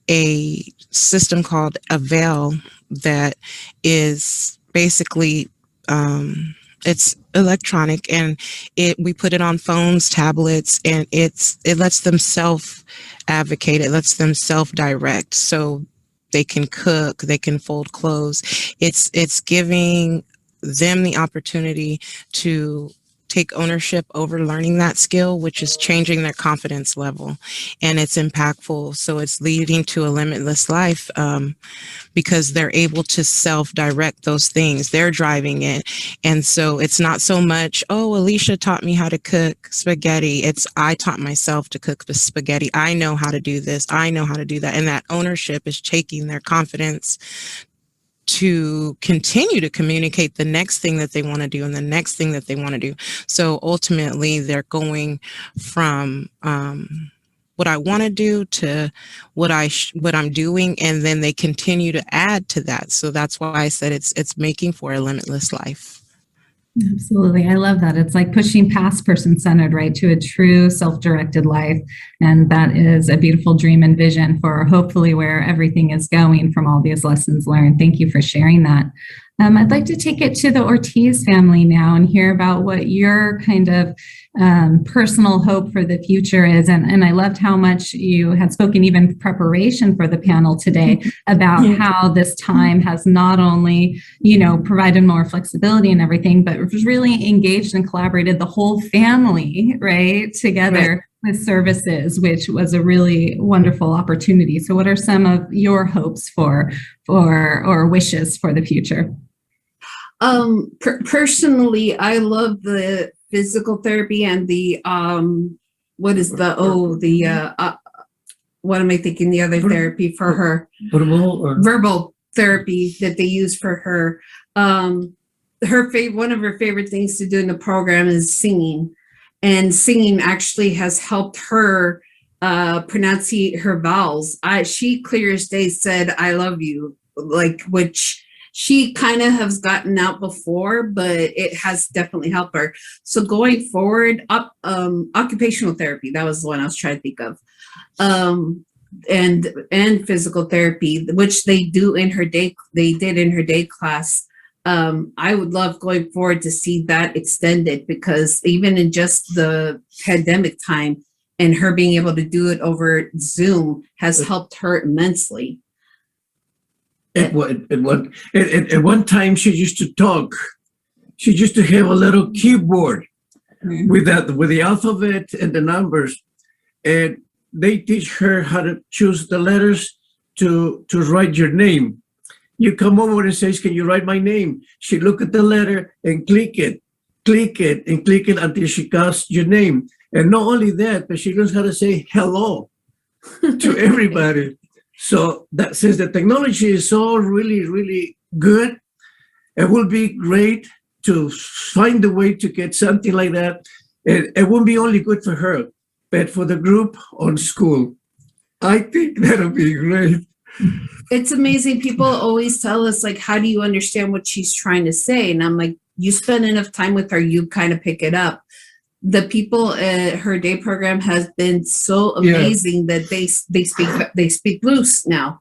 Speaker 11: a system called Avail that is basically it's electronic, and we put it on phones, tablets, and it lets them self-advocate. It lets them self-direct. So they can cook, they can fold clothes. It's giving them the opportunity to take ownership over learning that skill, which is changing their confidence level, and it's impactful. So it's leading to a limitless life, because they're able to self-direct those things. They're driving it. And so it's not so much, oh, Alicia taught me how to cook spaghetti. It's I taught myself to cook the spaghetti. I know how to do this. I know how to do that. And that ownership is taking their confidence to continue to communicate the next thing that they want to do and the next thing that they want to do. So ultimately they're going from what I want to do to what I'm doing, and then they continue to add to that. So that's why I said it's making for a limitless life.
Speaker 2: Absolutely. I love that. It's like pushing past person-centered, right, to a true self-directed life. And that is a beautiful dream and vision for hopefully where everything is going from all these lessons learned. Thank you for sharing that. I'd like to take it to the Ortiz family now and hear about what your kind of personal hope for the future is. And I loved how much you had spoken even in preparation for the panel today about how this time has not only, provided more flexibility and everything, but it was really engaged and collaborated the whole family, right, together with services, which was a really wonderful opportunity. So what are some of your hopes for or wishes for the future?
Speaker 9: Personally, I love the physical therapy and the what am I thinking, the other therapy for her? Verbal therapy that they use for her. one of her favorite things to do in the program is singing, and singing actually has helped her pronounce her vowels. She clear as day said, "I love you," like, which she kind of has gotten out before, but it has definitely helped her. So going forward, occupational therapy, that was the one I was trying to think of. And physical therapy, which they did in her day class. I would love going forward to see that extended, because even in just the pandemic time and her being able to do it over Zoom has helped her immensely.
Speaker 10: At one time, she used to talk. She used to have a little keyboard with the alphabet and the numbers, and they teach her how to choose the letters to write your name. You come over and says, "Can you write my name?" She look at the letter and click it until she calls your name. And not only that, but she learns how to say hello to everybody. So that since the technology is all really, really good, it will be great to find a way to get something like that. And it won't be only good for her, but for the group on school. I think that'll be great.
Speaker 9: It's amazing. People always tell us, like, how do you understand what she's trying to say? And I'm like, you spend enough time with her, you kind of pick it up. The people at her day program has been so amazing that they speak loose now.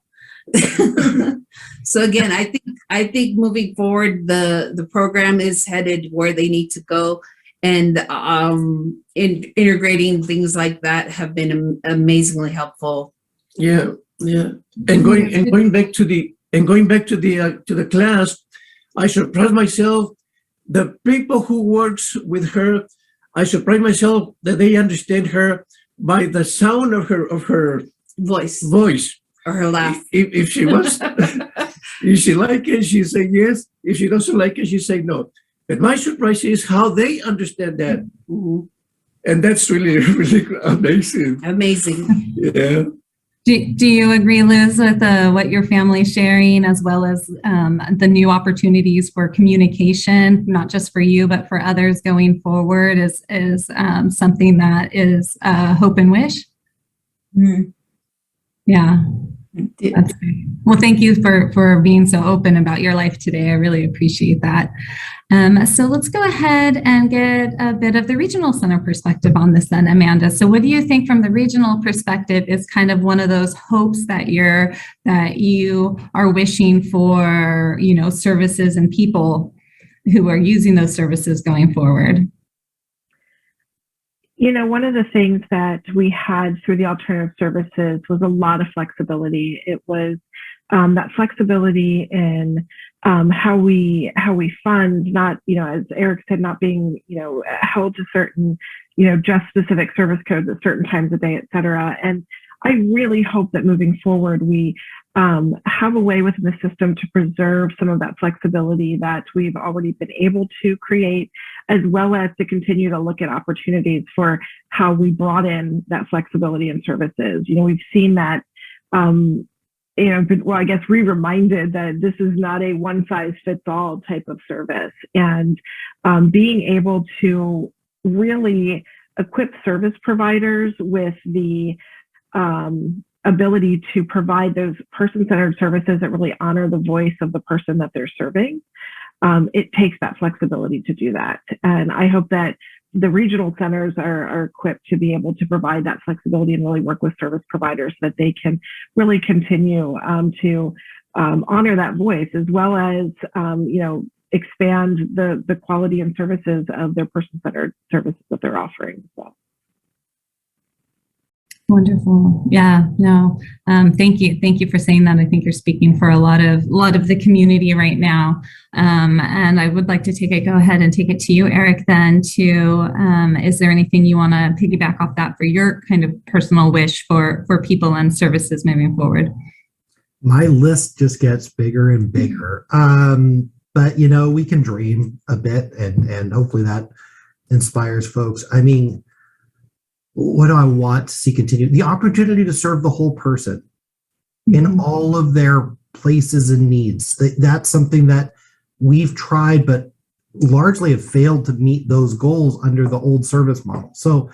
Speaker 9: So again, I think moving forward, the program is headed where they need to go, and integrating things like that have been amazingly helpful.
Speaker 10: Yeah. And going back to the class, I surprised myself. The people who works with her, I surprised myself that they understand her by the sound of her
Speaker 9: voice
Speaker 10: or
Speaker 9: her laugh.
Speaker 10: If she wants, if she like it, she say yes. If she doesn't like it, she say no. But my surprise is how they understand that, and that's really, really amazing.
Speaker 9: Amazing.
Speaker 10: Yeah.
Speaker 2: Do you agree, Liz, with what your family's sharing, as well as the new opportunities for communication, not just for you, but for others going forward, is something that is hope and wish? Mm-hmm. Yeah. That's great. Well, thank you for being so open about your life today. I really appreciate that. So let's go ahead and get a bit of the regional center perspective on this then, Amanda. So what do you think from the regional perspective is kind of one of those hopes that you are wishing for, services and people who are using those services going forward?
Speaker 6: One of the things that we had through the alternative services was a lot of flexibility. It was that flexibility in how we fund, not, as Eric said, not being, held to certain, just specific service codes at certain times of day, et cetera. And I really hope that moving forward, we have a way within the system to preserve some of that flexibility that we've already been able to create, as well as to continue to look at opportunities for how we brought in that flexibility in services. We've seen that, I guess reminded that this is not a one size fits all type of service, and being able to really equip service providers with the ability to provide those person-centered services that really honor the voice of the person that they're serving. It takes that flexibility to do that. And I hope that the regional centers are equipped to be able to provide that flexibility and really work with service providers so that they can really continue to honor that voice, as well as, expand the quality and services of their person-centered services that they're offering. So.
Speaker 2: Wonderful. Yeah, no, thank you. Thank you for saying that. I think you're speaking for a lot of the community right now. And I would like to go ahead and take it to you, Eric, then is there anything you want to piggyback off that for your kind of personal wish for people and services moving forward?
Speaker 8: My list just gets bigger and bigger. But, we can dream a bit, and hopefully that inspires folks. I mean, what do I want to see continue? The opportunity to serve the whole person in all of their places and needs. That's something that we've tried, but largely have failed to meet those goals under the old service model. So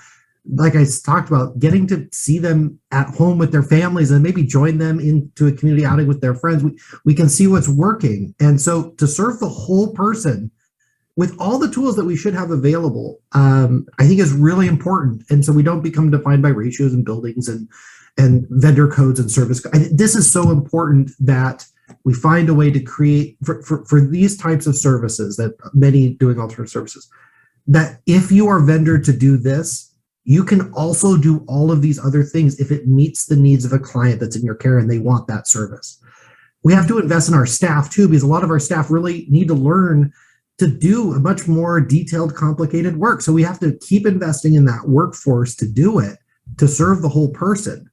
Speaker 8: like I talked about, getting to see them at home with their families and maybe join them into a community outing with their friends, we can see what's working. And so to serve the whole person with all the tools that we should have available, I think is really important. And so we don't become defined by ratios and buildings and vendor codes and service. This is so important that we find a way to create for these types of services, that many doing alternative services, that if you are vendor to do this, you can also do all of these other things if it meets the needs of a client that's in your care and they want that service. We have to invest in our staff too, because a lot of our staff really need to learn to do a much more detailed, complicated work. So we have to keep investing in that workforce to do it, to serve the whole person.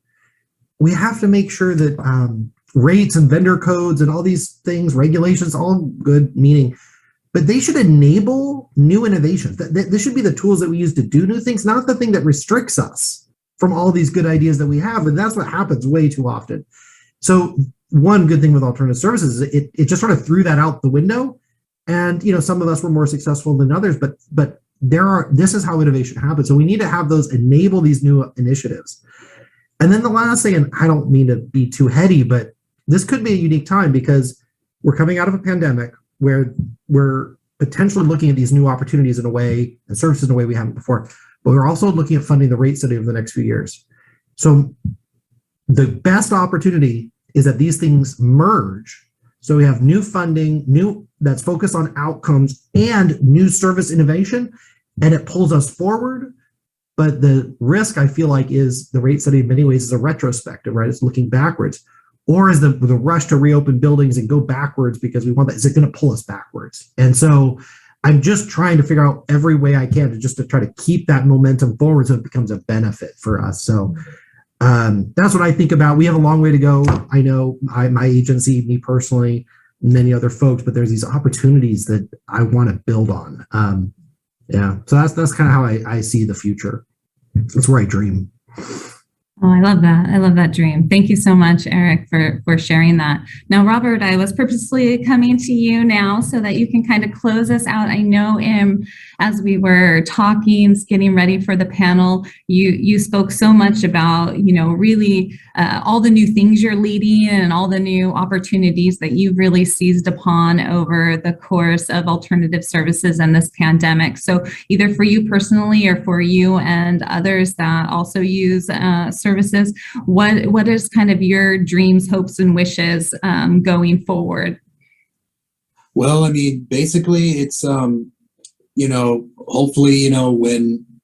Speaker 8: We have to make sure that rates and vendor codes and all these things, regulations, all good meaning, but they should enable new innovations. This should be the tools that we use to do new things, not the thing that restricts us from all these good ideas that we have. And that's what happens way too often. So one good thing with alternative services is it just sort of threw that out the window. And, you know, some of us were more successful than others, but this is how innovation happens. So we need to have those enable these new initiatives. And then the last thing, and I don't mean to be too heady, but this could be a unique time because we're coming out of a pandemic where we're potentially looking at these new opportunities in a way and services in a way we haven't before, but we're also looking at funding the rate study over the next few years. So the best opportunity is that these things merge. So we have new funding, that's focused on outcomes and new service innovation, and it pulls us forward. But the risk, I feel like, is the rate study in many ways is a retrospective, right? It's looking backwards. Or is the rush to reopen buildings and go backwards because we want that, is it going to pull us backwards? And so I'm just trying to figure out every way I can to try to keep that momentum forward so it becomes a benefit for us. So that's what I think about. We have a long way to go. I know my agency, me personally, many other folks, but there's these opportunities that I want to build on. Yeah, so that's kind of how I see the future. That's where I dream.
Speaker 2: Oh, I love that. I love that dream. Thank you so much, Eric, for sharing that. Now, Robert, I was purposely coming to you now so that you can kind of close us out. I know as we were talking, getting ready for the panel, you spoke so much about, you know, really all the new things you're leading and all the new opportunities that you've really seized upon over the course of alternative services and this pandemic. So either for you personally or for you and others that also use services, what is kind of your dreams, hopes, and wishes going forward?
Speaker 7: Well, I mean, basically it's, you know, hopefully, you know,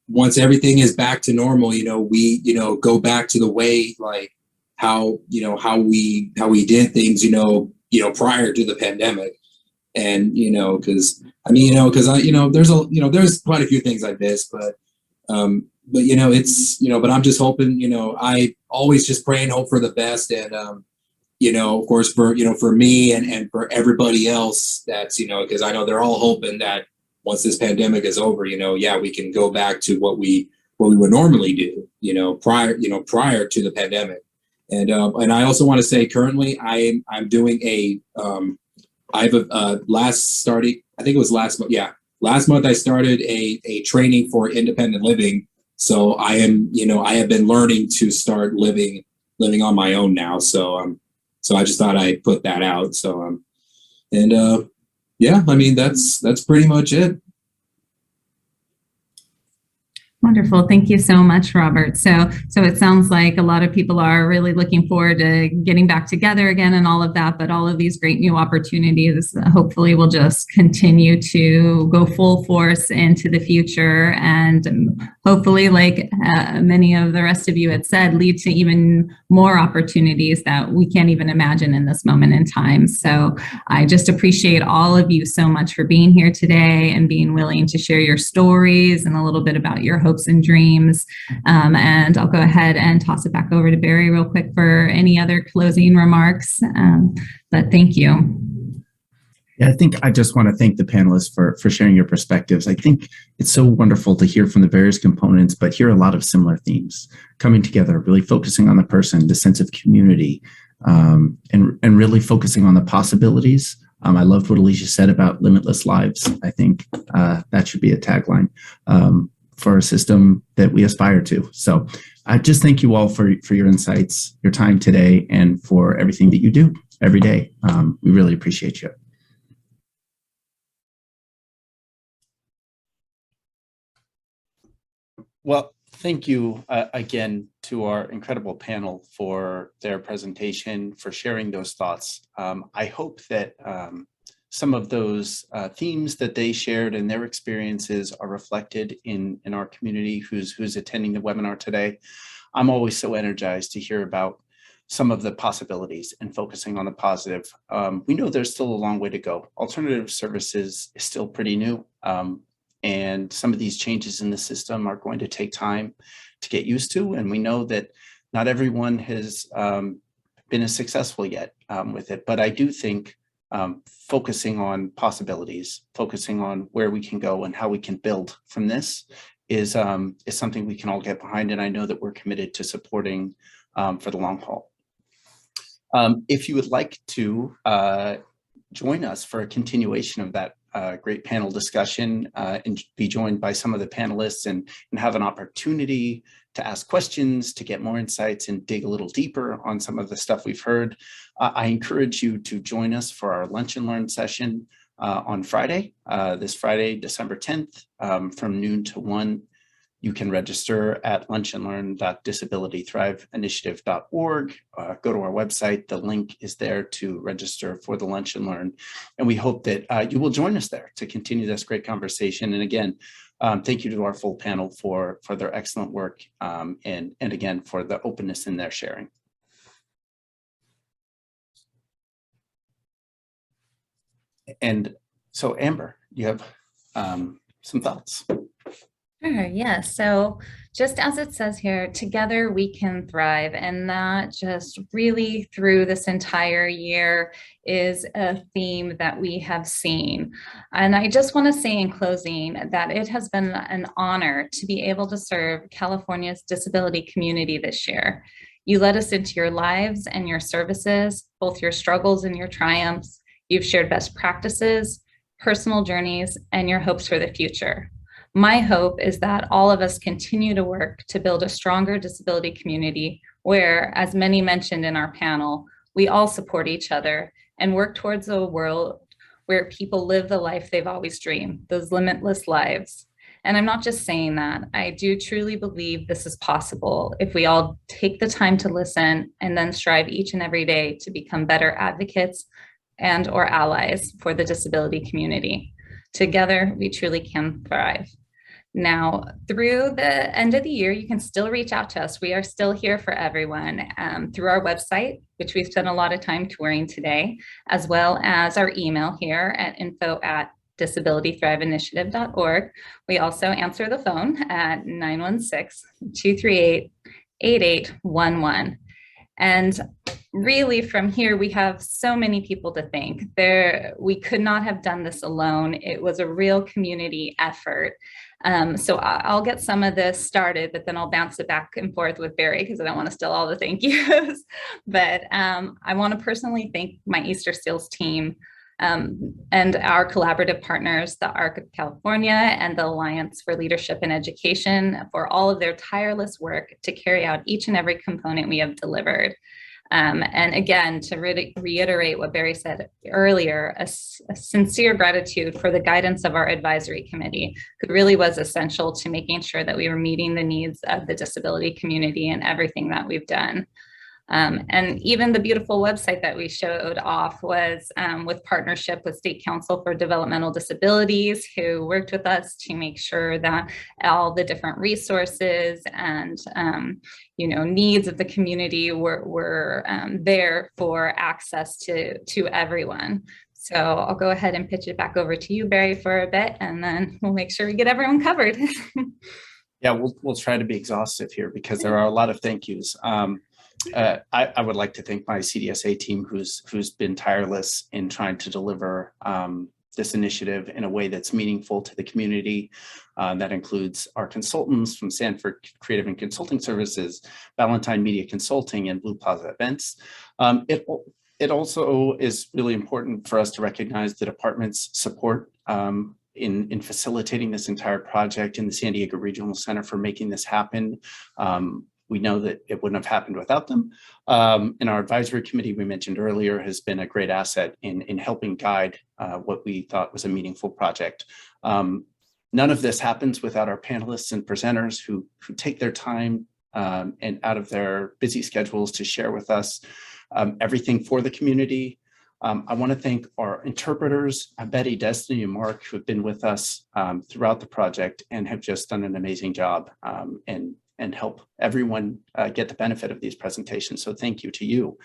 Speaker 7: once everything is back to normal, you know, we, you know, go back to the way, like how we did things, you know, prior to the pandemic. And, you know, cause I mean, you know, cause there's quite a few things I miss, but you know, it's, you know, but I'm just hoping, you know, I always just pray and hope for the best. And, you know, of course, for me and for everybody else that's, you know, because I know they're all hoping that once this pandemic is over, you know, yeah, we can go back to what we would normally do, you know, prior to the pandemic. And I also want to say currently I'm doing last month I started a training for independent living. So I have been learning to start living on my own now. So so I just thought I'd put that out. So yeah, I mean that's pretty much it.
Speaker 2: Wonderful. Thank you so much, Robert. So it sounds like a lot of people are really looking forward to getting back together again and all of that, but all of these great new opportunities hopefully will just continue to go full force into the future and hopefully, like many of the rest of you had said, lead to even more opportunities that we can't even imagine in this moment in time. So I just appreciate all of you so much for being here today and being willing to share your stories and a little bit about your hopes and dreams. And I'll go ahead and toss it back over to Barry real quick for any other closing remarks. But thank you.
Speaker 12: Yeah, I think I just want to thank the panelists for sharing your perspectives. I think it's so wonderful to hear from the various components, but hear a lot of similar themes coming together, really focusing on the person, the sense of community, and really focusing on the possibilities I loved what Alicia said about limitless lives. I think that should be a tagline for a system that we aspire to. So I just thank you all for your insights, your time today, and for everything that you do every day. We really appreciate you.
Speaker 3: Well, thank you again to our incredible panel for their presentation, for sharing those thoughts. I hope that some of those themes that they shared and their experiences are reflected in our community who's attending the webinar today. I'm always so energized to hear about some of the possibilities and focusing on the positive. We know there's still a long way to go. Alternative services is still pretty new. And some of these changes in the system are going to take time to get used to. And we know that not everyone has been as successful yet with it. But I do think focusing on possibilities, focusing on where we can go and how we can build from this is something we can all get behind. And I know that we're committed to supporting for the long haul. If you would like to join us for a continuation of that great panel discussion and be joined by some of the panelists and have an opportunity to ask questions, to get more insights and dig a little deeper on some of the stuff we've heard, I encourage you to join us for our Lunch and Learn session on Friday, this Friday, December 10th, from noon to 1. You can register at lunchandlearn.disabilitythriveinitiative.org. Go to our website. The link is there to register for the Lunch and Learn. And we hope that you will join us there to continue this great conversation. And again, thank you to our full panel for their excellent work and again, for the openness in their sharing. And so Amber, you have some thoughts.
Speaker 2: Sure, yeah. So just as it says here, together we can thrive. And that just really through this entire year is a theme that we have seen. And I just want to say in closing that it has been an honor to be able to serve California's disability community this year. You led us into your lives and your services, both your struggles and your triumphs. You've shared best practices, personal journeys, and your hopes for the future. My hope is that all of us continue to work to build a stronger disability community where, as many mentioned in our panel, we all support each other and work towards a world where people live the life they've always dreamed, those limitless lives. And I'm not just saying that. I do truly believe this is possible if we all take the time to listen and then strive each and every day to become better advocates and or allies for the disability community. Together, we truly can thrive. Now, through the end of the year, you can still reach out to us. We are still here for everyone through our website, which we've spent a lot of time touring today, as well as our email here at info@disabilitythriveinitiative.org. We also answer the phone at 916-238-8811. And really from here, we have so many people to thank. We could not have done this alone. It was a real community effort. So I'll get some of this started, but then I'll bounce it back and forth with Barry because I don't want to steal all the thank yous. But I want to personally thank my Easter Seals team and our collaborative partners, the ARC of California and the Alliance for Leadership and Education, for all of their tireless work to carry out each and every component we have delivered. And again, to reiterate what Barry said earlier, a sincere gratitude for the guidance of our advisory committee, who really was essential to making sure that we were meeting the needs of the disability community and everything that we've done. And even the beautiful website that we showed off was with partnership with State Council for Developmental Disabilities, who worked with us to make sure that all the different resources and needs of the community were there for access to everyone. So I'll go ahead and pitch it back over to you, Barry, for a bit, and then we'll make sure we get everyone covered.
Speaker 3: Yeah, we'll try to be exhaustive here because there are a lot of thank yous. I would like to thank my CDSA team who's been tireless in trying to deliver this initiative in a way that's meaningful to the community. That includes our consultants from Sanford Creative and Consulting Services, Valentine Media Consulting, and Blue Plaza Events. It It also is really important for us to recognize the department's support in facilitating this entire project in the San Diego Regional Center for making this happen. We know that it wouldn't have happened without them. And our advisory committee we mentioned earlier has been a great asset in helping guide what we thought was a meaningful project. None of this happens without our panelists and presenters who take their time and out of their busy schedules to share with us everything for the community. I want to thank our interpreters, Betty, Destiny, and Mark, who have been with us throughout the project and have just done an amazing job and help everyone get the benefit of these presentations. So thank you to you.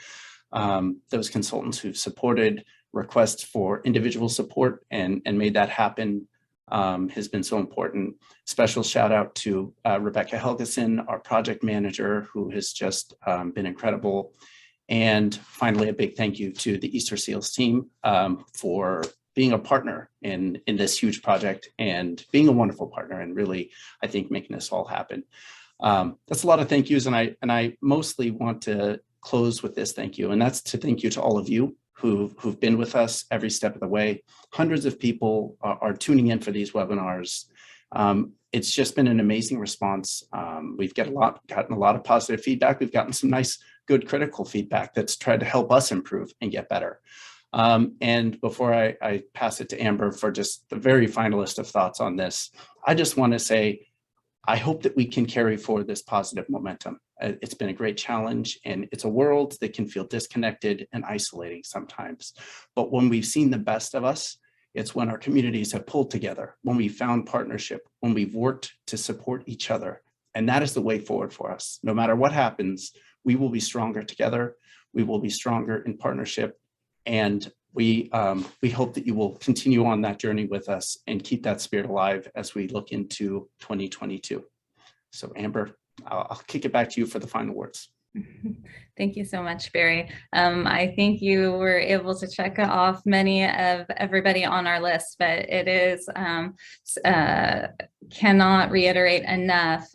Speaker 3: Those consultants who've supported requests for individual support and made that happen has been so important. Special shout out to Rebecca Helgeson, our project manager, who has just been incredible. And finally, a big thank you to the Easter Seals team for being a partner in this huge project and being a wonderful partner and really, I think, making this all happen. That's a lot of thank yous, and I mostly want to close with this thank you, and that's to thank you to all of you who've been with us every step of the way. Hundreds of people are tuning in for these webinars. It's just been an amazing response. We've gotten a lot of positive feedback. We've gotten some nice, good critical feedback that's tried to help us improve and get better. And before I pass it to Amber for just the very finalist of thoughts on this, I just want to say, I hope that we can carry forward this positive momentum. It's been a great challenge, and it's a world that can feel disconnected and isolating sometimes. But when we've seen the best of us, it's when our communities have pulled together, when we found partnership, when we've worked to support each other. And that is the way forward for us. No matter what happens, we will be stronger together. We will be stronger in partnership. And we hope that you will continue on that journey with us and keep that spirit alive as we look into 2022. So Amber, I'll kick it back to you for the final words.
Speaker 2: Thank you so much, Barry. I think you were able to check off many of everybody on our list, but it is cannot reiterate enough.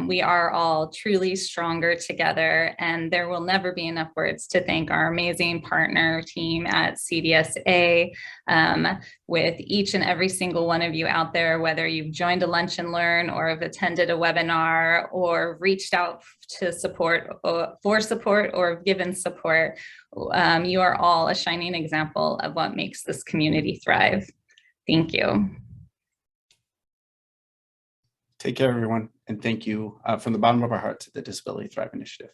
Speaker 2: We are all truly stronger together, and there will never be enough words to thank our amazing partner team at CDSA. With each and every single one of you out there, whether you've joined a Lunch and Learn or have attended a webinar or reached out to support for support or given support, you are all a shining example of what makes this community thrive. Thank you.
Speaker 3: Take care, everyone, and thank you from the bottom of our heart to the Disability Thrive Initiative.